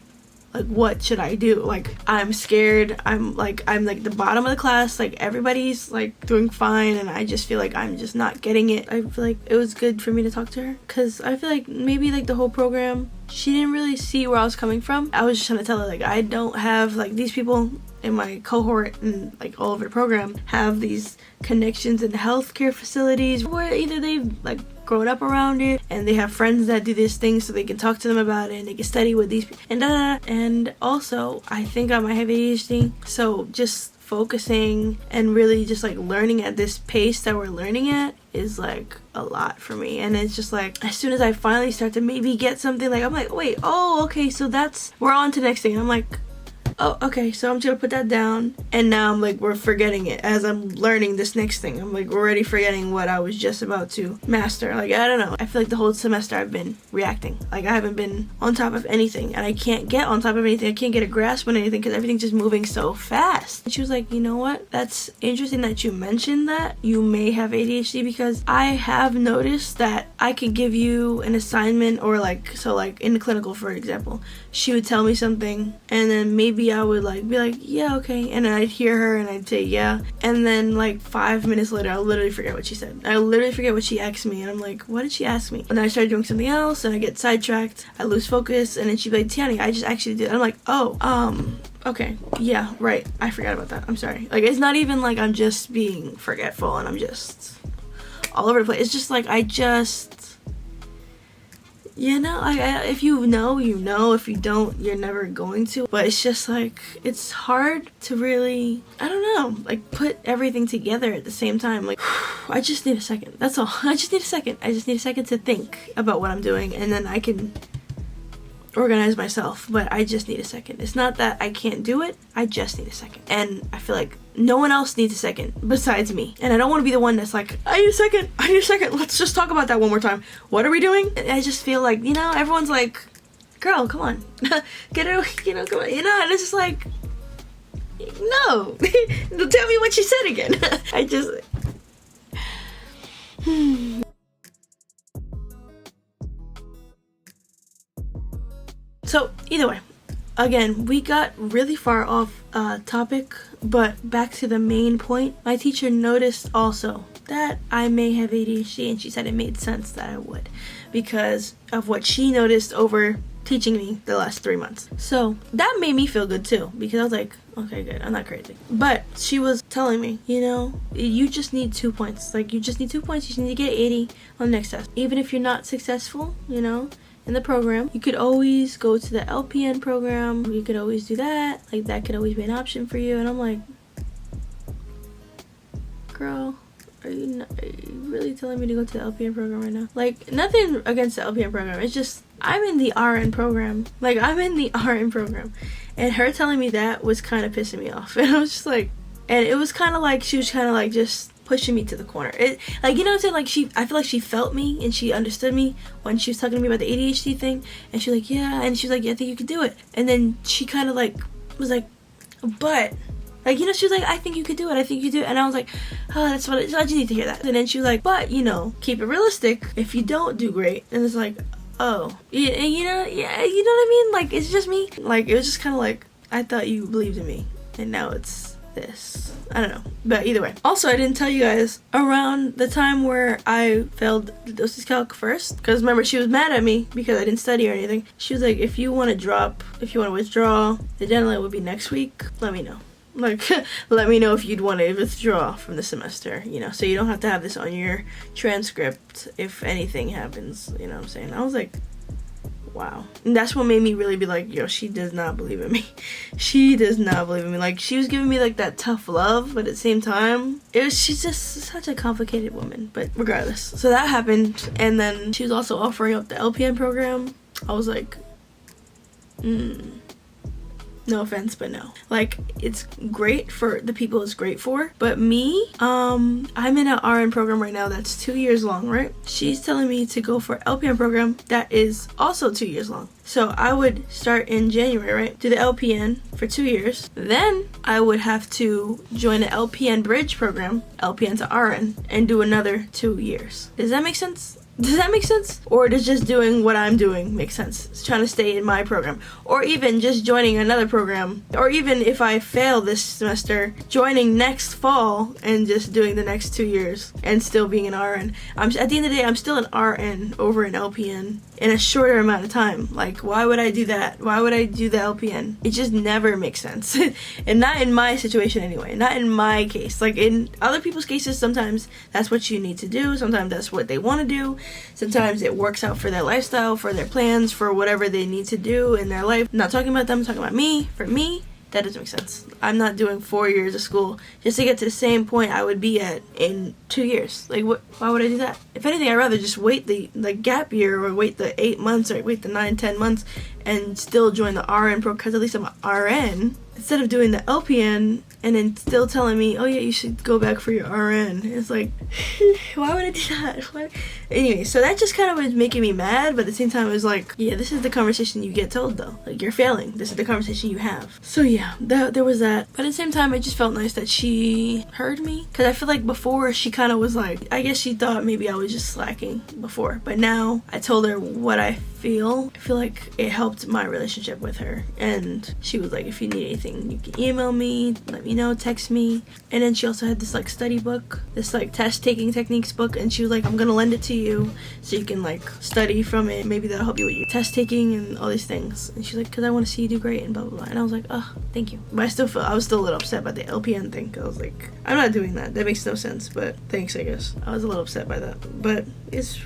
like, what should I do? Like, I'm scared. I'm like the bottom of the class. Like, everybody's like doing fine, and I just feel like I'm just not getting it. I feel like it was good for me to talk to her, because I feel like maybe like the whole program, she didn't really see where I was coming from. I was just trying to tell her, like, I don't have, like, these people in my cohort and like all over the program have these connections in healthcare facilities where either they've like grown up around it and they have friends that do this thing, so they can talk to them about it and they can study with these people and also I think I might have ADHD, so just focusing and really just like learning at this pace that we're learning at is like a lot for me. And it's just like, as soon as I finally start to maybe get something, like I'm like, wait, oh, okay, so we're on to the next thing, and I'm like, oh, okay, so I'm just gonna put that down, and now I'm like, we're forgetting it as I'm learning this next thing. I'm like already forgetting what I was just about to master. Like, I don't know, I feel like the whole semester I've been reacting. Like, I haven't been on top of anything, and I can't get on top of anything. I can't get a grasp on anything because everything's just moving so fast. And she was like, you know what, that's interesting that you mentioned that you may have ADHD, because I have noticed that I could give you an assignment, or like, so like in the clinical, for example, she would tell me something, and then maybe I would like be like, yeah, okay, and then I'd hear her and I'd say yeah, and then like 5 minutes later I'll literally forget what she said. I literally forget what she asked me, and I'm like, what did she ask me? And then I started doing something else, and I get sidetracked, I lose focus, and then she'd be like, Tiani, I just actually did. I'm like, oh, okay, yeah, right, I forgot about that, I'm sorry. Like, it's not even like I'm just being forgetful and I'm just all over the place. It's just like, I just, you know, if you know, you know. If you don't, you're never going to. But it's just like, it's hard to really, I don't know, like put everything together at the same time. Like, I just need a second. That's all. I just need a second. I just need a second to think about what I'm doing, and then I can organize myself. But I just need a second. It's not that I can't do it. I just need a second. And I feel like no one else needs a second besides me. And I don't want to be the one that's like, I need a second. Let's just talk about that one more time. What are we doing? And I just feel like, you know, everyone's like, girl, come on. Get it, you know, come on. You know, and it's just like, no. Tell me what you said again. I just... So, either way, again, we got really far off topic, but back to the main point. My teacher noticed also that I may have ADHD, and she said it made sense that I would, because of what she noticed over teaching me the last 3 months. So that made me feel good too, because I was like, okay, good, I'm not crazy. But she was telling me, you know, you just need 2 points. Like, you just need 2 points. You just need to get 80 on the next test. Even if you're not successful, you know, in the program. You could always go to the LPN program. You could always do that. Like, that could always be an option for you. And I'm like, girl, are you really telling me to go to the LPN program right now? Like, nothing against the LPN program. It's just, I'm in the RN program. Like, I'm in the RN program. And her telling me that was kind of pissing me off. And I was just like, and it was kind of like, she was kind of like just pushing me to the corner. It, like, you know what I'm saying? Like, I feel like she felt me and she understood me when she was talking to me about the ADHD thing. And she was like, yeah. And she was like, yeah, I think you could do it. And then she kind of like was like, but, like, you know, she was like, I think you could do it. I think you could do it. And I was like, oh, that's what I just need to hear that. And then she was like, but, you know, keep it realistic. If you don't do great. And it's like, oh, yeah, you know what I mean? Like, it's just me. Like, it was just kind of like, I thought you believed in me. And now it's this. I don't know. But either way. Also, I didn't tell you guys, around the time where I failed the doses calc first, because remember, she was mad at me because I didn't study or anything. She was like, if you want to withdraw, the deadline will be next week. Let me know. Like, let me know if you'd want to withdraw from the semester, you know, so you don't have to have this on your transcript if anything happens, you know what I'm saying? I was like, wow. And that's what made me really be like, yo, she does not believe in me. She does not believe in me. Like, she was giving me like that tough love, but at the same time, she's just such a complicated woman. But regardless, so that happened. And then she was also offering up the LPN program. I was like, no offense, but no. Like, it's great for the people it's great for, but me, I'm in an RN program right now that's 2 years long, right? She's telling me to go for LPN program that is also 2 years long. So I would start in January, right? Do the LPN for 2 years. Then I would have to join the LPN bridge program, LPN to RN, and do another 2 years. Does that make sense? Does that make sense? Or does just doing what I'm doing make sense? It's trying to stay in my program. Or even just joining another program. Or even if I fail this semester, joining next fall and just doing the next 2 years and still being an RN. At the end of the day, I'm still an RN over an LPN in a shorter amount of time. Like, why would I do that? Why would I do the LPN? It just never makes sense. And not in my situation anyway. Not in my case. Like, in other people's cases, sometimes that's what you need to do. Sometimes that's what they want to do. Sometimes it works out for their lifestyle, for their plans, for whatever they need to do in their life. I'm not talking about them, I'm talking about me. For me, that doesn't make sense. I'm not doing 4 years of school just to get to the same point I would be at in 2 years. Like, why would I do that? If anything, I'd rather just wait the gap year, or wait the 8 months, or wait the 9-10 months and still join the RN pro, because at least I'm an RN, instead of doing the LPN and then still telling me, oh yeah, you should go back for your RN. It's like, why would I do that? Why? Anyway, so that just kind of was making me mad, but at the same time it was like, yeah, this is the conversation you get told though. Like, you're failing. This is the conversation you have. So yeah, there was that. But at the same time, it just felt nice that she heard me, because I feel like before she kind of was like, I guess she thought maybe I was just slacking before, but now I told her what I feel. I feel like it helped my relationship with her, and she was like, if you need anything, you can email me, let me know, text me. And then she also had this like study book, this like test taking techniques book, and she was like, I'm gonna lend it to you so you can like study from it, maybe that'll help you with your test taking and all these things. And she's like, because I want to see you do great and blah blah blah. And I was like, oh, thank you. But I was still a little upset about the LPN thing, because I was like, I'm not doing that, that makes no sense, but thanks, I guess. I was a little upset by that, but it's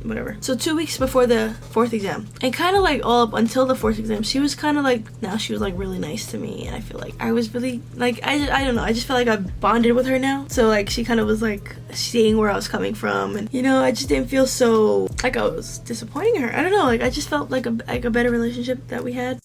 whatever. So 2 weeks before the 4th exam, and kind of like all up until the 4th exam, she was kind of like, now she was like really nice to me, and I feel like I was really like, I don't know, I just felt like I bonded with her now. So like, she kind of was like seeing where I was coming from, and you know, I just didn't feel so like I was disappointing her. I don't know, like I just felt like a better relationship that we had.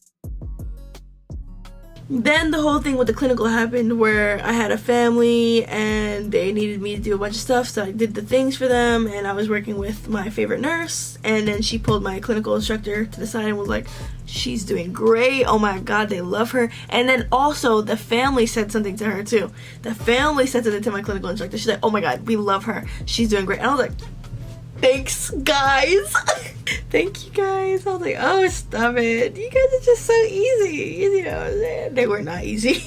Then the whole thing with the clinical happened, where I had a family and they needed me to do a bunch of stuff, so I did the things for them, and I was working with my favorite nurse, and then she pulled my clinical instructor to the side and was like, she's doing great, oh my god, they love her. And then also the family said something to her too. The family said something to my clinical instructor. She's like, oh my god, we love her, she's doing great. And I was like, thanks guys. Thank you guys. I was like, oh, stop it, you guys are just so easy, you know what I'm saying? They were not easy.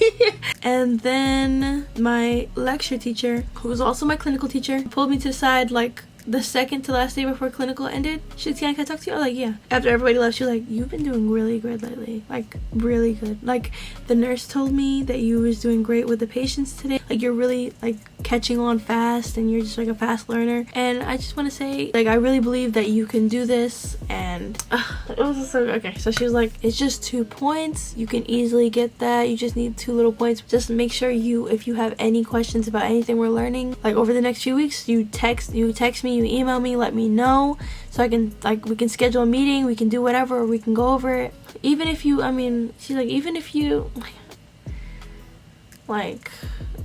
And then my lecture teacher, who was also my clinical teacher, pulled me to the side like the second to last day before clinical ended. She's like, Tiani, can I talk to you? I was like, yeah. After everybody left, she was like, you've been doing really good lately, like really good. Like, the nurse told me that you was doing great with the patients today. Like, you're really like catching on fast and you're just like a fast learner. And I just want to say, like, I really believe that you can do this. And it was just so okay. So she was like, it's just 2 points, you can easily get that, you just need 2 little points. Just make sure if you have any questions about anything we're learning, like over the next few weeks, you text me, you email me, let me know, so I can, like, we can schedule a meeting, we can do whatever, or we can go over it. Even if you, I mean, she's like, even if you like,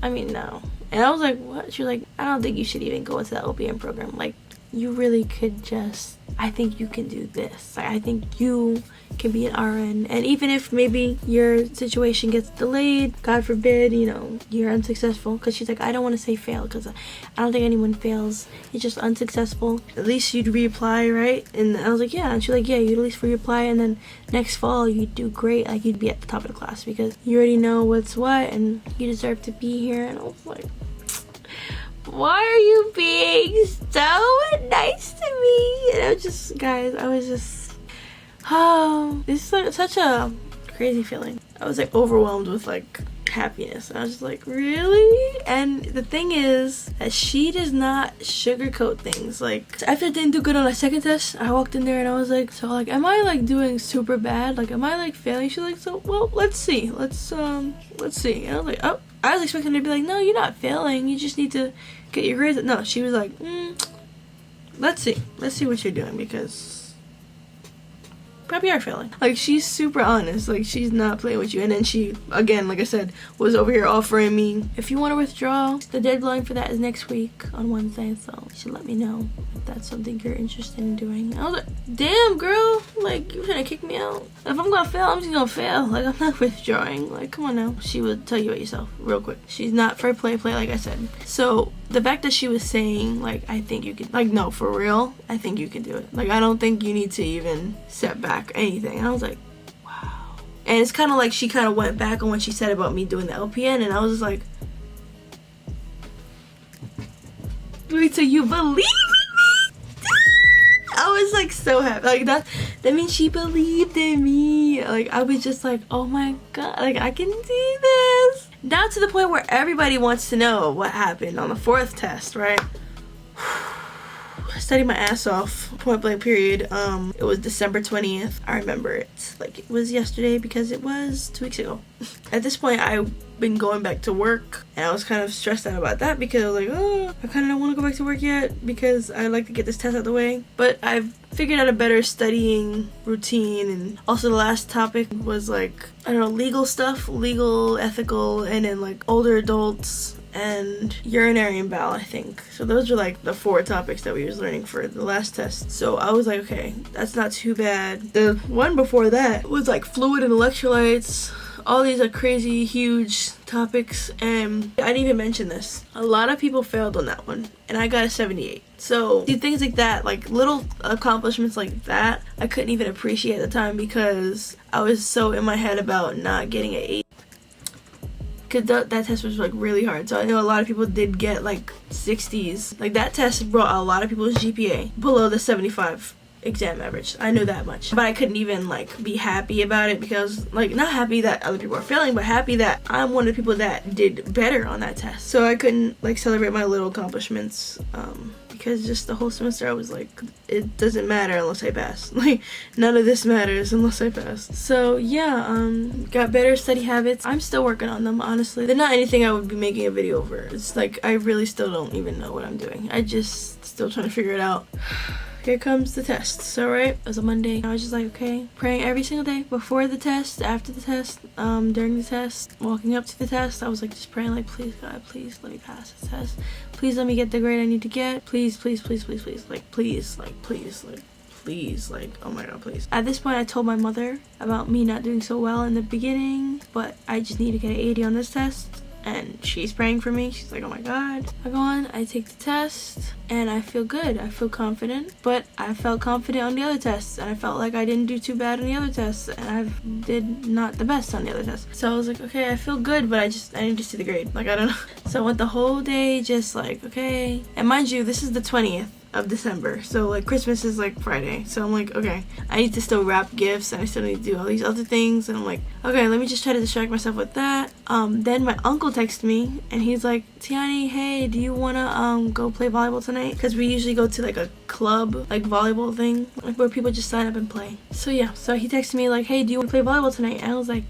I mean, no. And I was like, what? She was like, I don't think you should even go into the LPN program. Like, you really could just, I think you can do this. Like, I think you can be an RN. And even if maybe your situation gets delayed, God forbid, you know, you're unsuccessful. Because she's like, I don't want to say fail, because I don't think anyone fails. It's just unsuccessful. At least you'd reapply, right? And I was like, yeah. And she's like, yeah, you'd at least reapply. And then next fall, you'd do great. Like, you'd be at the top of the class because you already know what's what and you deserve to be here. And I was like, why are you being so nice to me? And I was just, guys, I was just, oh, this is like such a crazy feeling. I was like overwhelmed with like happiness. And I was just like, really? And the thing is that she does not sugarcoat things. Like, after I didn't do good on my second test, I walked in there and I was like, so like, am I like doing super bad? Like, am I like failing? She's like, so, well, let's see. Let's see. And I was like, oh, I was expecting her to be like, no, you're not failing. You just need to get your grades. No, she was like, let's see what you're doing, because probably are failing. Like, she's super honest. Like, she's not playing with you. And then she, again, like I said, was over here offering me, if you want to withdraw, the deadline for that is next week on Wednesday, so you should let me know if that's something you're interested in doing. I was like, damn, girl, like, you're trying to kick me out? If I'm gonna fail, I'm just gonna fail. Like, I'm not withdrawing. Like, come on now. She would tell you about yourself real quick. She's not for play, like I said. So the fact that she was saying, like, I think you can, like, no, for real, I think you can do it. Like, I don't think you need to even set back anything. And I was like, wow. And it's kind of like she kind of went back on what she said about me doing the LPN, and I was just like, wait, so you believe in me? I was like so happy. Like, that means she believed in me. Like, I was just like, oh my god, like, I can do this. Down to the point where everybody wants to know what happened on the 4th test, right? I studied my ass off, point blank period. It was December 20th. I remember it like it was yesterday because it was 2 weeks ago. At this point, I've been going back to work, and I was kind of stressed out about that because I was like, oh, I kind of don't want to go back to work yet because I like to get this test out of the way. But I've figured out a better studying routine, and also the last topic was like, I don't know, legal stuff, legal, ethical, and then like older adults and urinary and bowel, I think. So those are like the 4 topics that we was learning for the last test. So I was like, okay, that's not too bad. The one before that was like fluid and electrolytes. All these are crazy huge topics, and I didn't even mention this. A lot of people failed on that one, and I got a 78. So things like that, like little accomplishments like that, I couldn't even appreciate at the time because I was so in my head about not getting an 8. Because that test was like really hard. So I know a lot of people did get like 60s. Like, that test brought a lot of people's GPA below the 75 exam average. I know that much. But I couldn't even like be happy about it because, like, not happy that other people are failing, but happy that I'm one of the people that did better on that test. So I couldn't like celebrate my little accomplishments because just the whole semester I was like, it doesn't matter unless I pass. Like, none of this matters unless I pass. So yeah, got better study habits. I'm still working on them, honestly. They're not anything I would be making a video over. It's like, I really still don't even know what I'm doing. I just still trying to figure it out. Here comes the test. So right, it was a Monday. I was just like, okay, praying every single day before the test, after the test, during the test, walking up to the test. I was like just praying like, please God, please let me pass this test. Please let me get the grade I need to get. Please, please, please, please, please. Like, please, like, please, like, please, like, oh my god, please. At this point, I told my mother about me not doing so well in the beginning, but I just need to get an 80 on this test. And she's praying for me. She's like, oh my god. I go on, I take the test, and I feel good. I feel confident. But I felt confident on the other tests, and I felt like I didn't do too bad on the other tests, and I did not the best on the other tests. So I was like, okay, I feel good, but I need to see the grade. Like, I don't know. So I went the whole day just like, okay. And mind you, this is the 20th of December. So like Christmas is like Friday. So I'm like, okay, I need to still wrap gifts and I still need to do all these other things. And I'm like, okay, let me just try to distract myself with that. Then my uncle texted me and he's like, Tiani, hey, do you wanna go play volleyball tonight? Because we usually go to like a club, like volleyball thing, like where people just sign up and play. So yeah, so he texted me like, hey, do you want to play volleyball tonight? And I was like,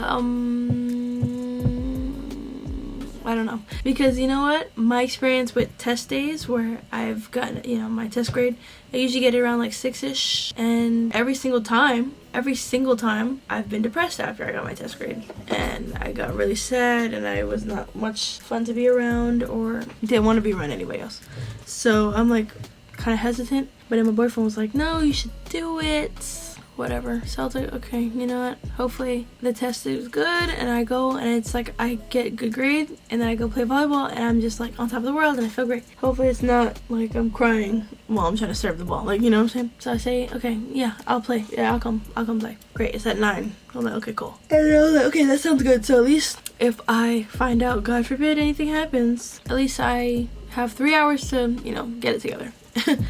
I don't know, because you know what, my experience with test days where I've gotten, you know, my test grade, I usually get it around like 6ish, and every single time I've been depressed after I got my test grade, and I got really sad, and I was not much fun to be around, or didn't want to be around anybody else. So I'm like kind of hesitant, but then my boyfriend was like, no, you should do it, whatever. So I was like, okay, you know what, hopefully the test is good and I go and it's like I get a good grade and then I go play volleyball and I'm just like on top of the world and I feel great. Hopefully it's not like I'm crying while I'm trying to serve the ball, like, you know what I'm saying? So I say, okay, yeah, I'll play, yeah, I'll come play. Great, it's at 9. I'm like, okay, cool. And I was like, okay, that sounds good. So at least if I find out, God forbid anything happens, at least I have 3 hours to, you know, get it together.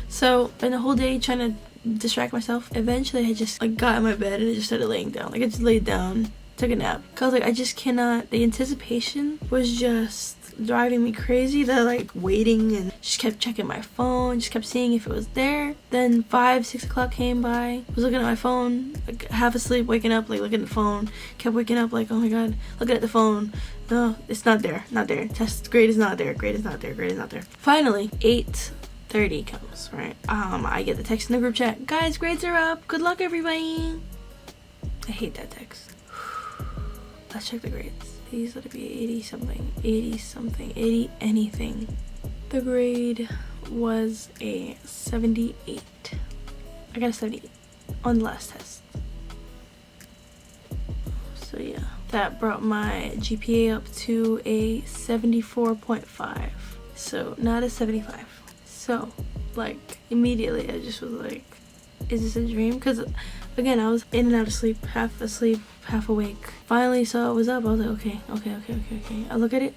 So in the whole day trying to distract myself, eventually I just like got in my bed and I just started laying down. Like I just laid down, took a nap, cause like I just cannot, the anticipation was just driving me crazy. That like waiting and just kept checking my phone, just kept seeing if it was there. Then 5-6 o'clock came by, I was looking at my phone, like half asleep, waking up, like looking at the phone, kept waking up like, oh my god, looking at the phone, no, it's not there, test grade is not there, grade is not there. Finally 8:30 comes, right? I get the text in the group chat, guys, grades are up, good luck everybody. I hate that text. Let's check the grades. These would be 80 something, 80 anything. The grade was a 78. I got a 78 on the last test. So yeah, that brought my GPA up to a 74.5. So not a 75. So like immediately I just was like, is this a dream? Because again, I was in and out of sleep, half awake. Finally saw it was up. I was like, okay. I look at it,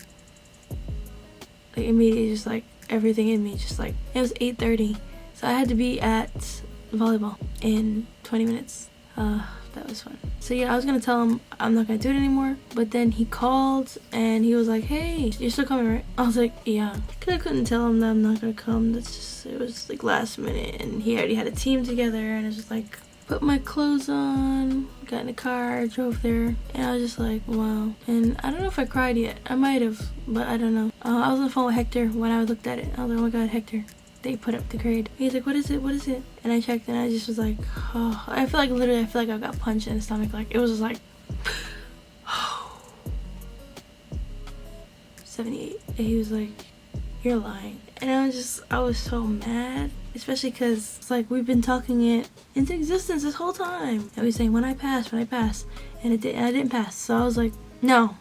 like immediately just like everything in me just like, it was 8:30, so I had to be at volleyball in 20 minutes. That was fun. So yeah, I was gonna tell him I'm not gonna do it anymore, but then he called and he was like, hey, you're still coming, right? I was like, yeah, because I couldn't tell him that I'm not gonna come. That's just, it was like last minute and he already had a team together, and it's just like, put my clothes on, got in the car, drove there, and I was just like, wow. And I don't know if I cried yet. I might have, but I don't know. I was on the phone with Hector when I looked at it. I was like, oh my god, Hector, they put up the grade. He's like, what is it? And I checked and I just was like, oh, I feel like I got punched in the stomach. Like it was just like 78. And he was like, you're lying. And I was so mad, especially because it's like we've been talking it into existence this whole time. And we saying when I pass, and I didn't pass. So I was like, no,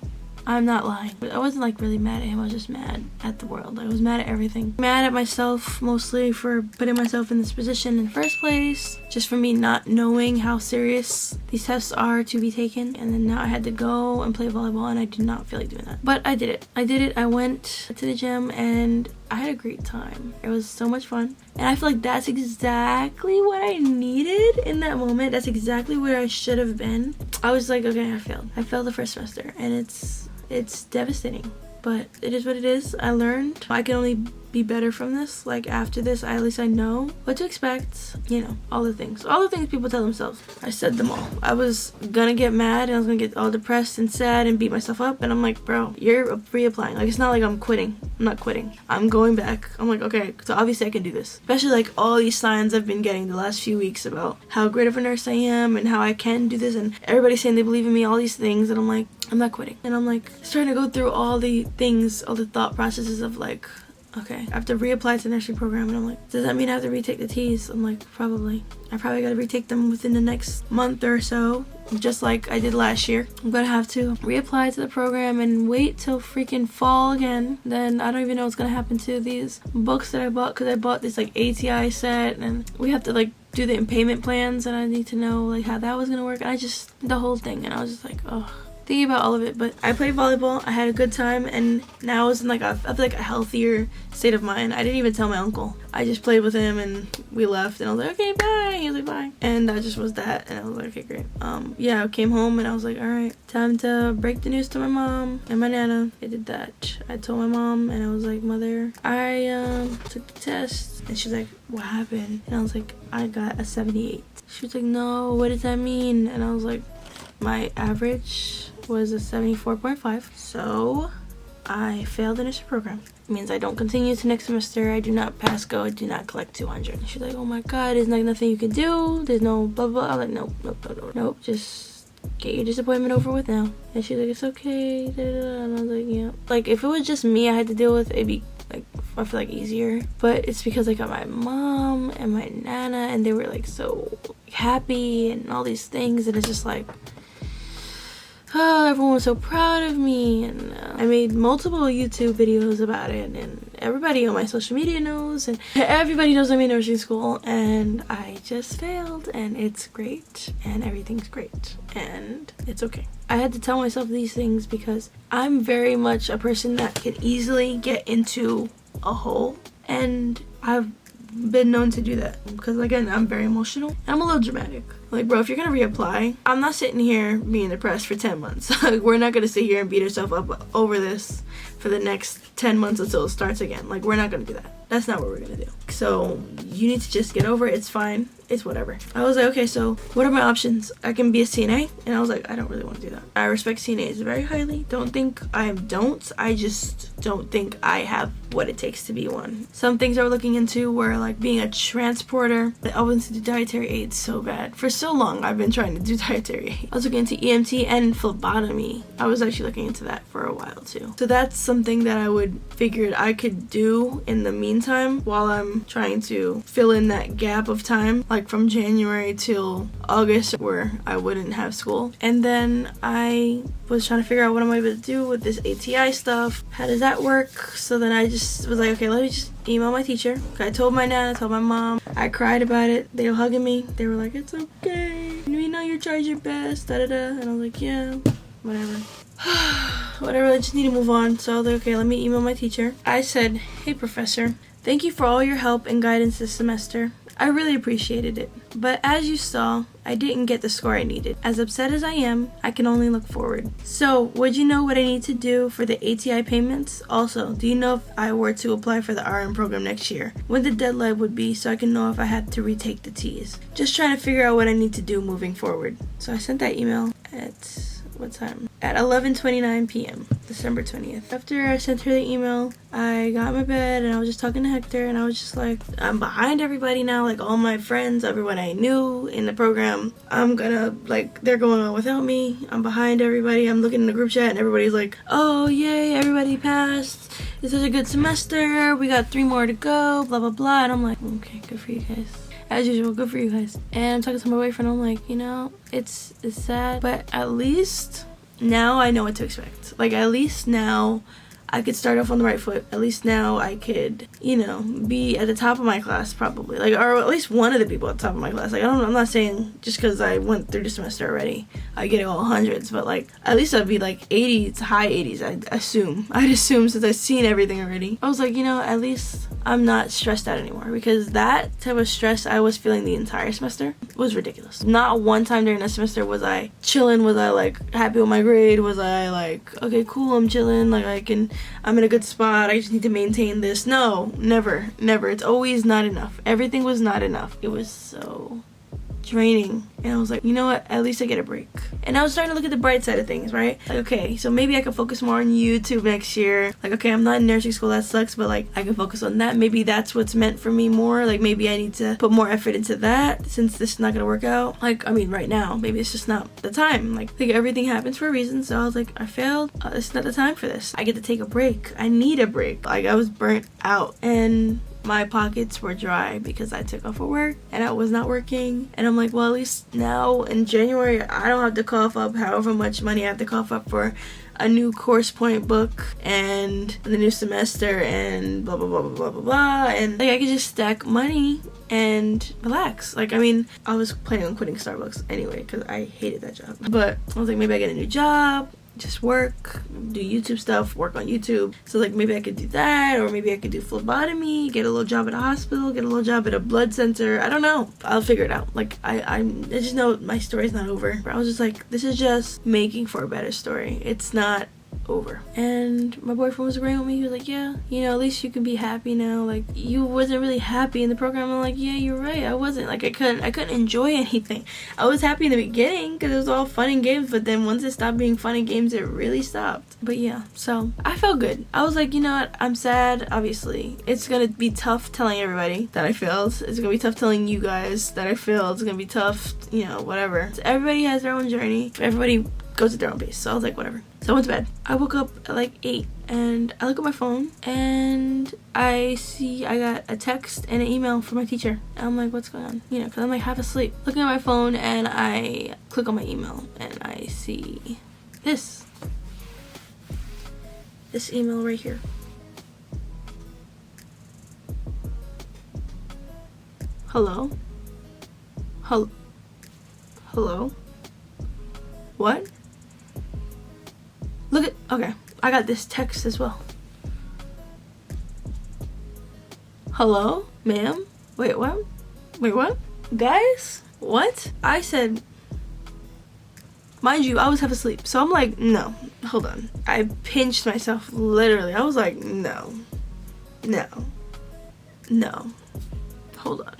I'm not lying. But I wasn't like really mad at him. I was just mad at the world. I was mad at everything. Mad at myself mostly for putting myself in this position in the first place. Just for me not knowing how serious these tests are to be taken. And then now I had to go and play volleyball and I did not feel like doing that. But I did it. I went to the gym and I had a great time. It was so much fun. And I feel like that's exactly what I needed in that moment. That's exactly where I should have been. I was like, okay, I failed. I failed the first semester and it's devastating, but it is what it is. I learned. I can only be better from this. Like after this, at least I know what to expect. You know, all the things people tell themselves. I said them all. I was gonna get mad and I was gonna get all depressed and sad and beat myself up. And I'm like, bro, you're reapplying. Like it's not like I'm quitting. I'm not quitting. I'm going back. I'm like, okay, so obviously I can do this. Especially like all these signs I've been getting the last few weeks about how great of a nurse I am and how I can do this, and everybody's saying they believe in me, all these things, and I'm like, I'm not quitting. And I'm like starting to go through all the things, all the thought processes of like, okay, I have to reapply to the nursing program, and I'm like, does that mean I have to retake the T's? I'm like, probably. I probably gotta retake them within the next month or so, just like I did last year. I'm gonna have to reapply to the program and wait till freaking fall again. Then I don't even know what's gonna happen to these books that I bought, because I bought this like ATI set, and we have to like do the payment plans, and I need to know like how that was gonna work. And the whole thing, and I was just like, oh, thinking about all of it. But I played volleyball. I had a good time, and now I was in like I feel like a healthier state of mind. I didn't even tell my uncle. I just played with him, and we left, and I was like, okay, bye. He was like, bye, and that just was that. And I was like, okay, great. Yeah, I came home, and I was like, all right, time to break the news to my mom and my nana. I did that. I told my mom, and I was like, mother, I took the test, and she's like, what happened? And I was like, I got a 78. She was like, no, what does that mean? And I was like, my average was a 74.5, so I failed the nursing program. It means I don't continue to next semester. I do not pass go. I do not collect 200. She's like, oh my god, there's like nothing you can do. There's no blah blah. I was like, nope. Just get your disappointment over with now. And she's like, it's okay. And I was like, yeah. Like if it was just me I had to deal with, it'd be like, I feel like easier. But it's because I got my mom and my nana, and they were like so happy and all these things, and it's just like, oh, everyone was so proud of me. And I made multiple YouTube videos about it, and everybody on my social media knows, and everybody knows I'm in nursing school, and I just failed, and it's great, and everything's great, and it's okay. I had to tell myself these things because I'm very much a person that can easily get into a hole, and I've been known to do that because, again, I'm very emotional and I'm a little dramatic. Like, bro, if you're gonna reapply, I'm not sitting here being depressed for 10 months. We're not gonna sit here and beat ourselves up over this for the next 10 months until it starts again. Like, we're not gonna do that. That's not what we're gonna do. So you need to just get over it. It's fine. It's whatever. I was like, okay, so what are my options? I can be a CNA, and I was like, I don't really want to do that. I respect CNAs very highly. Don't think I don't. I just don't think I have what it takes to be one. Some things I was looking into were like being a transporter. I wanted to do dietary aids so bad. For so long, I've been trying to do dietary aids. I was looking into EMT and phlebotomy. I was actually looking into that for a while too. So that's something that I would figured I could do in the meantime while I'm trying to fill in that gap of time, like from January till August where I wouldn't have school. And then I was trying to figure out what am I able to do with this ATI stuff. How does that work? So then I just was like, okay, let me just email my teacher. I told my nana, I told my mom. I cried about it. They were hugging me. They were like, it's okay. We know you tried your best. Da da da. And I was like, yeah, whatever. Whatever, I just need to move on. So I was like, okay, let me email my teacher. I said, hey professor, thank you for all your help and guidance this semester. I really appreciated it. But as you saw, I didn't get the score I needed. As upset as I am, I can only look forward. So, would you know what I need to do for the ATI payments? Also, do you know if I were to apply for the RN program next year, when the deadline would be so I can know if I had to retake the T's? Just trying to figure out what I need to do moving forward. So I sent that email at what time? At 11:29 p.m. December 20th. After I sent her the email, I got in my bed and I was just talking to Hector, and I was just like, I'm behind everybody now, like all my friends, everyone I knew in the program, I'm gonna, like, they're going on without me. I'm behind everybody. I'm looking in the group chat and everybody's like, oh yay, everybody passed. It's such a good semester. We got 3 more to go, blah blah blah. And I'm like, okay, good for you guys. As usual, good for you guys. And I'm talking to my boyfriend, I'm like, you know, it's sad, but at least now I know what to expect. Like, at least now I could start off on the right foot. At least now I could, you know, be at the top of my class probably. Like, or at least one of the people at the top of my class. Like, I'm not saying just because I went through the semester already, I get all hundreds, but like, at least I'd be like 80s, high 80s, I'd assume since I've seen everything already. I was like, you know, at least I'm not stressed out anymore, because that type of stress I was feeling the entire semester was ridiculous. Not one time during the semester was I chilling, was I like happy with my grade, was I like, okay, cool, I'm chilling, like I'm in a good spot, I just need to maintain this. No, never. It's always not enough. Everything was not enough. It was so draining. And I was like, you know what, at least I get a break. And I was starting to look at the bright side of things, right? Like, okay, so maybe I can focus more on YouTube next year. Like, okay, I'm not in nursing school, that sucks, but like, I can focus on that. Maybe that's what's meant for me more. Like, maybe I need to put more effort into that since this is not gonna work out. Like, I mean, right now, maybe it's just not the time. Like, I think everything happens for a reason. So I was like, I failed. It's not the time for this. I get to take a break. I need a break. Like, I was burnt out. And my pockets were dry because I took off of work and I was not working. And I'm like, well, at least now in January I don't have to cough up however much money I have to cough up for a new course point book and the new semester and blah blah blah blah blah blah blah, and like I could just stack money and relax. Like, I mean, I was planning on quitting Starbucks anyway because I hated that job, but I was like, maybe I get a new job, just work, do YouTube stuff, work on YouTube. So like maybe I could do that, or maybe I could do phlebotomy, get a little job at a hospital, get a little job at a blood center. I don't know. I'll figure it out. Like I just know my story's not over. I was just like, this is just making for a better story. It's not over. And my boyfriend was agreeing with me. He was like, yeah, you know, at least you can be happy now. Like, you wasn't really happy in the program. I'm like, yeah, you're right, I wasn't. Like, I couldn't enjoy anything. I was happy in the beginning because it was all fun and games, but then once it stopped being fun and games, it really stopped. But yeah, so I felt good. I was like, you know what, I'm sad. Obviously it's gonna be tough telling everybody that I failed. It's gonna be tough telling you guys that I failed. It's gonna be tough, you know, whatever. So everybody has their own journey, everybody goes at their own pace. So I was like, whatever. So I went to bed. I woke up at like 8 and I look at my phone and I see I got a text and an email from my teacher. And I'm like, what's going on? You know, because I'm like half asleep. Looking at my phone and I click on my email and I see this email right here. Hello? Hello? What? Look at, okay, I got this text as well. Hello, ma'am? Wait, what? Wait, what? Guys? What? I said, mind you, I was half asleep. So I'm like, no, hold on. I pinched myself, literally. I was like, no. Hold on.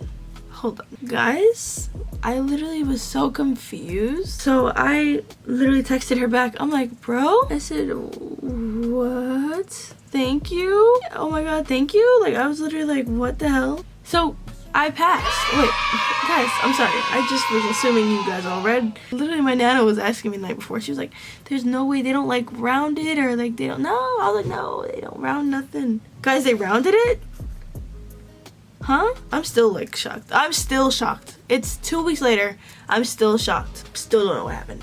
Guys, I literally was so confused. So I literally texted her back. I'm like, bro? I said, what? Thank you? Oh my god, thank you? Like, I was literally like, what the hell? So I passed. Wait, guys, I'm sorry. I just was assuming you guys all read. Literally, my nana was asking me the night before. She was like, there's no way they don't like round it, or like they don't. No, I was like, no, they don't round nothing. Guys, they rounded it? Huh? I'm still like shocked. I'm still shocked. It's 2 weeks later. I'm still shocked. Still don't know what happened.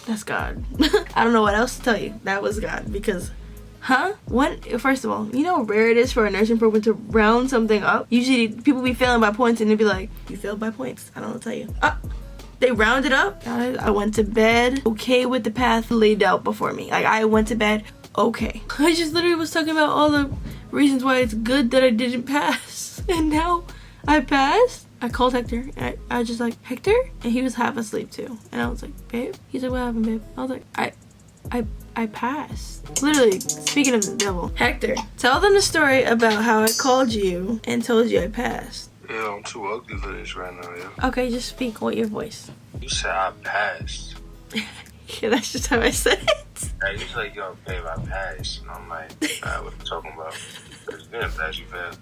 That's God. I don't know what else to tell you. That was God. Because, huh? First of all, you know how rare it is for a nursing program to round something up? Usually people be failing by points and they'd be like, you failed by points. I don't know what to tell you. They rounded up. Guys, I went to bed okay with the path laid out before me. Like, I went to bed okay. I just literally was talking about all the reasons why it's good that I didn't pass. And now I passed. I called Hector. And I was just like, Hector? And he was half asleep too. And I was like, babe? He's like, what happened, babe? I was like, I passed. Literally, speaking of the devil. Hector, tell them the story about how I called you and told you I passed. Yeah, I'm too ugly for this right now, yeah. Okay, just speak with your voice. You said I passed. Yeah, that's just how I said it. Hey, you was like, yo, babe, I passed. And I'm like, what are you talking about? Because you didn't pass, you failed.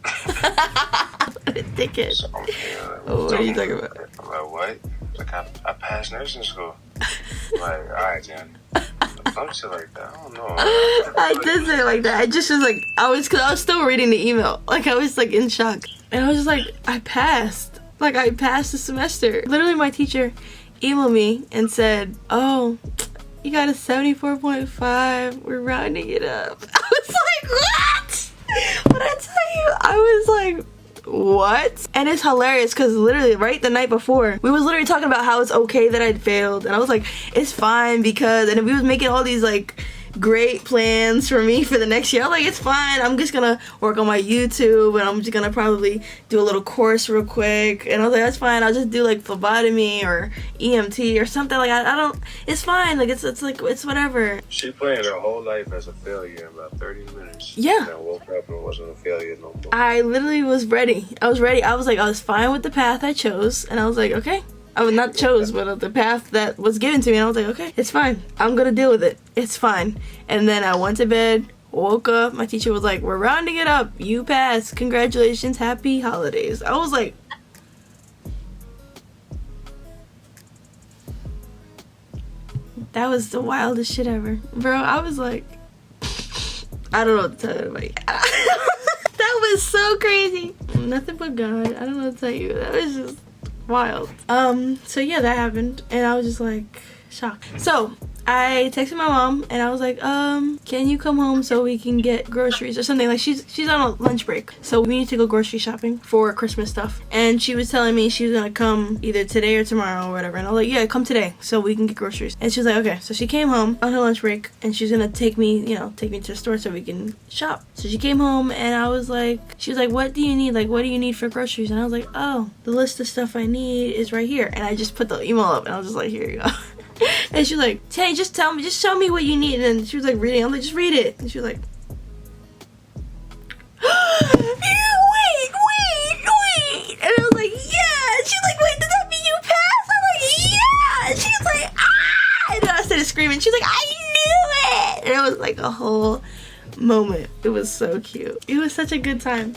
I didn't think it. So, what are you talking about? I'm like, what? Like, I passed nursing school. I'm like, alright, Jen. Some shit like that. I don't know. I did say it like that. I just was like, cause I was still reading the email. Like, I was like in shock. And I was just like, I passed. Like, I passed the semester. Literally, my teacher emailed me and said, oh, you got a 74.5. We're rounding it up. I was like, what? What did I tell you? I was like, what? And it's hilarious because literally right the night before we was literally talking about how it's okay that I'd failed, and I was like, it's fine because, and we was making all these like great plans for me for the next year. I was like, it's fine, I'm just gonna work on my YouTube and I'm just gonna probably do a little course real quick. And I was like, that's fine, I'll just do like phlebotomy or EMT or something. Like, I don't, it's fine, like it's like, it's whatever. She planned her whole life as a failure in about 30 minutes. Yeah. And then woke up and wasn't a failure no more. I literally was ready. I was ready. I was like, I was fine with the path I chose, and I was like, okay. I was not chose, but the path that was given to me, and I was like, okay, it's fine. I'm gonna deal with it. It's fine. And then I went to bed, woke up, my teacher was like, we're rounding it up. You passed. Congratulations. Happy holidays. I was like, that was the wildest shit ever. Bro, I was like, I don't know what to tell anybody. That was so crazy. Nothing but God. I don't know what to tell you. That was just wild. So yeah, that happened, and I was just like shocked. So I texted my mom and I was like, can you come home so we can get groceries or something? Like she's on a lunch break, so we need to go grocery shopping for Christmas stuff. And she was telling me she was gonna come either today or tomorrow or whatever. And I was like, yeah, come today so we can get groceries. And she was like, okay. So she came home on her lunch break and she's gonna take me to the store so we can shop. So she came home and I was like, she was like, what do you need? Like, what do you need for groceries? And I was like, oh, the list of stuff I need is right here. And I just put the email up and I was just like, here you go. And she was like, hey, just show me what you need. And she was like reading. I'm like, just read it. And she was like, wait. And I was like, yeah. And she was like, wait, does that mean you passed? I'm like, yeah. And she was like, ah. And then I started screaming. She was like, I knew it. And it was like a whole moment. It was so cute. It was such a good time.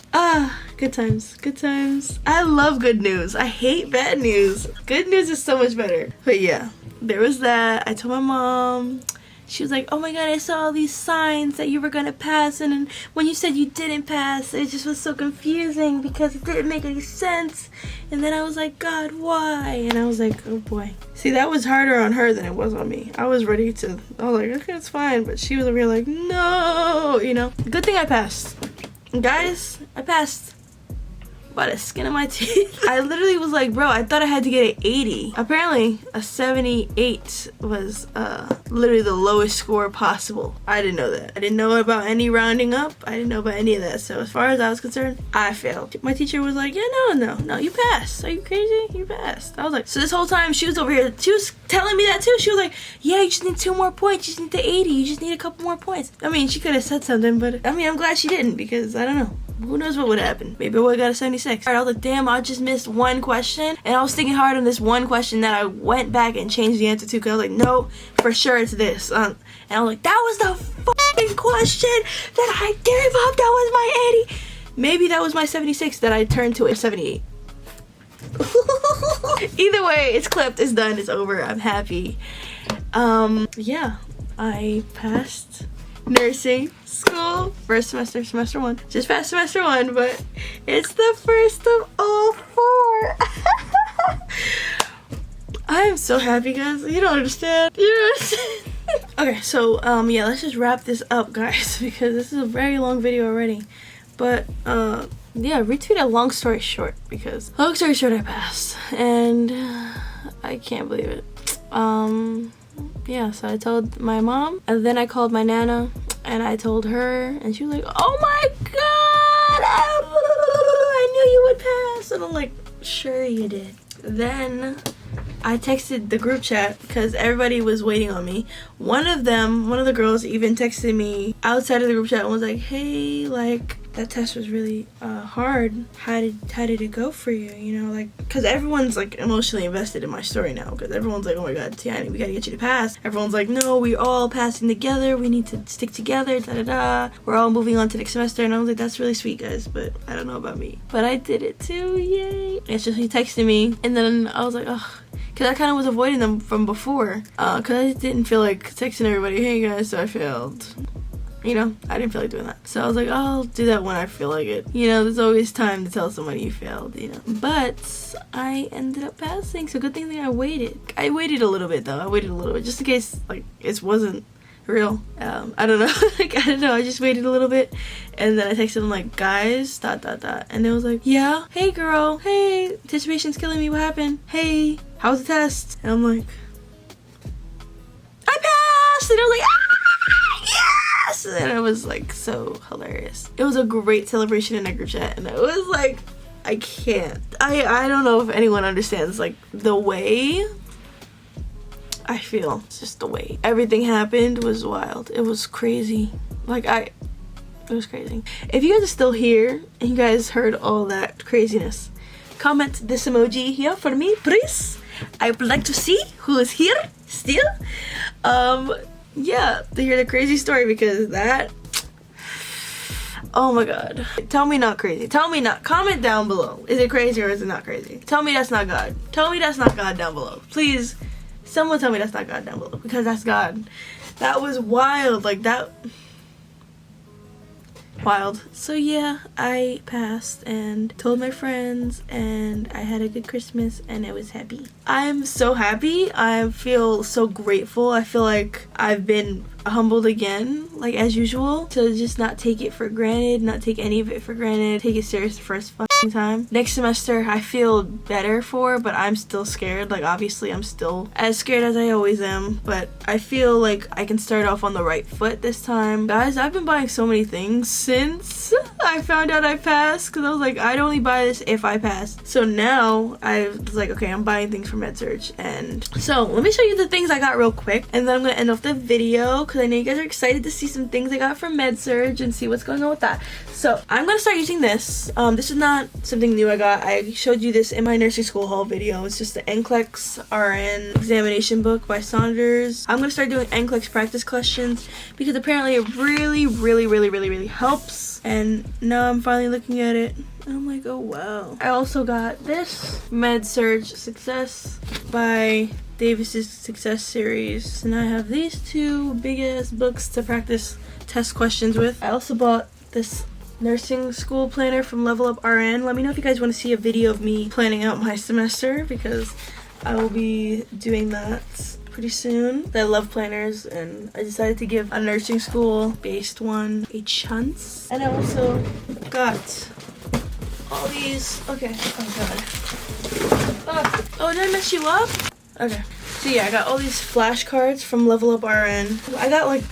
Good times. I love good news. I hate bad news. Good news is so much better. But yeah, there was that. I told my mom. She was like, oh my god, I saw all these signs that you were gonna pass, and then when you said you didn't pass, it just was so confusing because it didn't make any sense. And then I was like, God, why? And I was like, oh boy. See, that was harder on her than it was on me. I was like, okay, it's fine. But she was over here like, no, Good thing I passed. Guys, I passed. By the skin of my teeth. I literally was like, bro, I thought I had to get an 80. Apparently, a 78 was literally the lowest score possible. I didn't know that. I didn't know about any rounding up. I didn't know about any of that. So as far as I was concerned, I failed. My teacher was like, yeah, no, you passed. Are you crazy? You passed. I was like, so this whole time she was over here, she was telling me that too. She was like, yeah, you just need 2 more points. You just need the 80. You just need a couple more points. I mean, she could have said something, but I mean, I'm glad she didn't because I don't know. Who knows what would happen? Maybe I would have got a 76. I was like, damn, I just missed one question. And I was thinking hard on this one question that I went back and changed the answer to because I was like, no, for sure it's this. And I was like, that was the fucking question that I gave up. That was my 80. Maybe that was my 76 that I turned to a 78. Either way, it's clipped, it's done, it's over. I'm happy. Yeah, I passed nursing school first semester 1. Just passed semester 1, but it's the first of all 4. I am so happy, guys. You don't understand. Okay, so yeah, let's just wrap this up, guys, because this is a very long video already. But yeah, retweet a long story short, because long story short, I passed and I can't believe it. Yeah, so I told my mom, and then I called my nana, and I told her, and she was like, oh my god, I knew you would pass. And I'm like, sure you did. Then I texted the group chat because everybody was waiting on me. One of the girls even texted me outside of the group chat and was like, hey, like, that test was really hard. How did it go for you? Like, because everyone's like emotionally invested in my story now, because everyone's like, oh my god, Tiani, we gotta get you to pass. Everyone's like, no, we're all passing together, we need to stick together, we're all moving on to next semester. And I was like, that's really sweet, guys, but I don't know about me. But I did it too, yay. It's just, he texted me, and then I was like, ugh, because I kind of was avoiding them from before, because I didn't feel like texting everybody, hey guys, so I failed. I didn't feel like doing that. So I was like, I'll do that when I feel like it. There's always time to tell somebody you failed, But I ended up passing, so good thing that I waited. I waited a little bit, though. I waited a little bit, just in case, like, it wasn't real. I don't know. I just waited a little bit, and then I texted them, like, guys, ... And it was like, yeah, hey, girl, hey, anticipation's killing me, what happened? Hey, how's the test? And I'm like, I passed! And I was like, yes! And it was like so hilarious. It was a great celebration in our group chat, and it was like, I can't. I don't know if anyone understands like the way I feel. It's just the way everything happened was wild. It was crazy. It was crazy. If you guys are still here and you guys heard all that craziness, comment this emoji here for me, please. I would like to see who is here still. Yeah, to hear the crazy story, because that, oh my god. Tell me not crazy. Tell me not. Comment down below. Is it crazy or is it not crazy? Tell me that's not God. Tell me that's not God down below. Please, someone tell me that's not God down below, because that's God. That was wild. Like, that, wild. So yeah, I passed and told my friends, and I had a good Christmas and I was happy. I'm so happy. I feel so grateful. I feel like I've been humbled again, like as usual, to just not take it for granted, not take any of it for granted, take it serious the first fucking time. Next semester I feel better for, but I'm still scared. Like obviously I'm still as scared as I always am, but I feel like I can start off on the right foot this time. Guys, I've been buying so many things since I found out I passed, because I was like, I'd only buy this if I passed. So now I was like, okay, I'm buying things for MedSurg. And so let me show you the things I got real quick, and then I'm gonna end off the video because I know you guys are excited to see some things I got from MedSurg and see what's going on with that. So I'm gonna start using this. This is not something new I got. I showed you this in my nursing school haul video. It's just the NCLEX RN examination book by Saunders. I'm gonna start doing NCLEX practice questions because apparently it really helps. And now I'm finally looking at it. I'm like, oh wow. I also got this MedSurg Success by Davis's Success series, and I have these two big ass books to practice test questions with. I also bought this nursing school planner from Level Up RN. Let me know if you guys want to see a video of me planning out my semester, because I will be doing that pretty soon. I love planners, and I decided to give a nursing school based one a chance. And I also got all these. Okay, oh god. Oh, did I mess you up? Okay, so yeah, I got all these flashcards from Level Up RN. I got like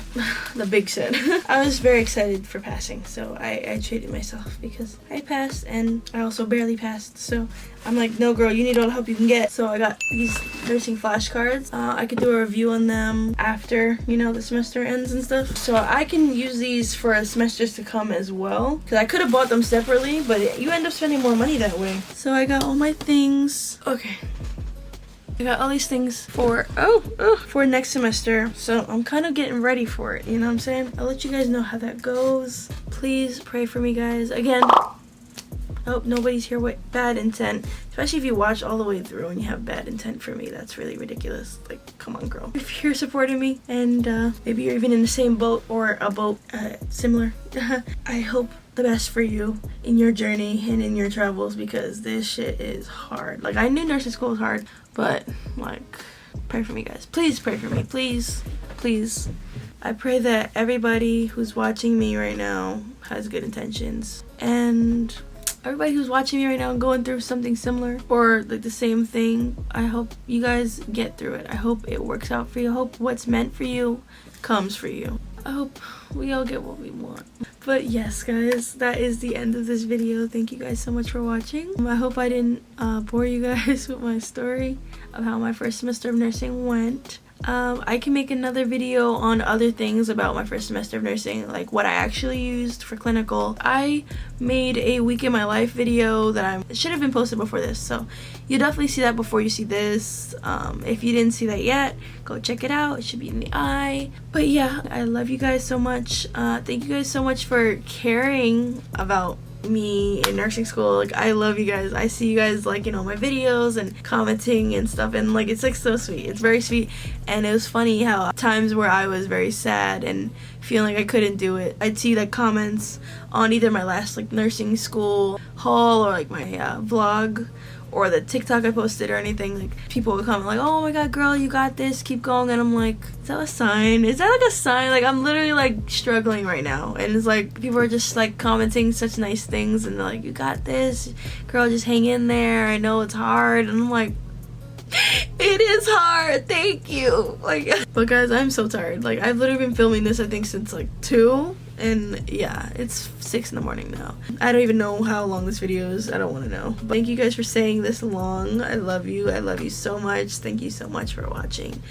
the big set. I was very excited for passing, so I treated myself because I passed, and I also barely passed. So I'm like, no girl, you need all the help you can get. So I got these nursing flashcards. I could do a review on them after, you know, the semester ends and stuff. So I can use these for semesters to come as well, because I could have bought them separately, but you end up spending more money that way. So I got all my things. Okay. I got all these things for for next semester, so I'm kind of getting ready for it, you know what I'm saying? I'll let you guys know how that goes. Please pray for me, guys. Again, I hope nobody's here with bad intent, especially if you watch all the way through and you have bad intent for me. That's really ridiculous. Like, come on, girl. If you're supporting me, and maybe you're even in the same boat or a boat similar, I hope the best for you in your journey and in your travels, because this shit is hard. Like, I knew nursing school was hard, but like, pray for me, guys. Please pray for me. Please, please. I pray that everybody who's watching me right now has good intentions, and everybody who's watching me right now going through something similar or like the same thing, I hope you guys get through it. I hope it works out for you. I hope what's meant for you comes for you. I hope we all get what we want. But yes, guys, that is the end of this video. Thank you guys so much for watching. I hope I didn't bore you guys with my story of how my first semester of nursing went. I can make another video on other things about my first semester of nursing, like what I actually used for clinical. I made a week in my life video that I should have been posted before this, so you'll definitely see that before you see this. If you didn't see that yet, go check it out. It should be in the eye. But yeah, I love you guys so much. Thank you guys so much for caring about me in nursing school. Like, I love you guys. I see you guys, like, you know, my videos and commenting and stuff, and like, it's like so sweet. It's very sweet. And it was funny how times where I was very sad and feeling like I couldn't do it, I'd see like comments on either my last like nursing school haul or like my vlog or the TikTok I posted or anything. Like, people would comment like, oh my god, girl, you got this, keep going. And I'm like, is that a sign? Is that like a sign? Like, I'm literally like struggling right now, and it's like people are just like commenting such nice things, and they're like, you got this, girl, just hang in there, I know it's hard. And I'm like, it is hard, thank you. Like, but guys, I'm so tired. Like, I've literally been filming this, I think, since like 2, and yeah, it's 6 in the morning now. I don't even know how long this video is. I don't want to know. But thank you guys for staying this long. I love you. I love you so much. Thank you so much for watching,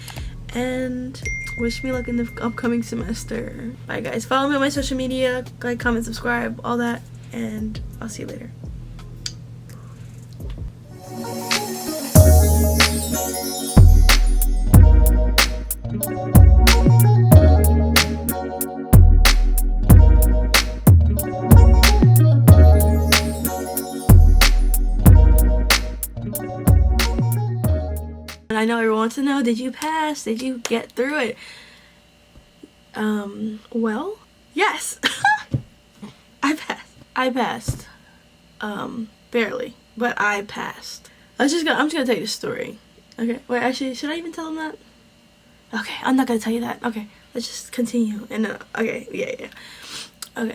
and wish me luck in the upcoming semester. Bye, guys. Follow me on my social media, like, comment, subscribe, all that, and I'll see you later. I know everyone wants to know, did you pass? Did you get through it? Well, yes. I passed. Barely, but I passed. I'm just gonna tell you the story. Okay, wait, actually, should I even tell him that? Okay, I'm not gonna tell you that. Okay, let's just continue. And okay, yeah. Okay,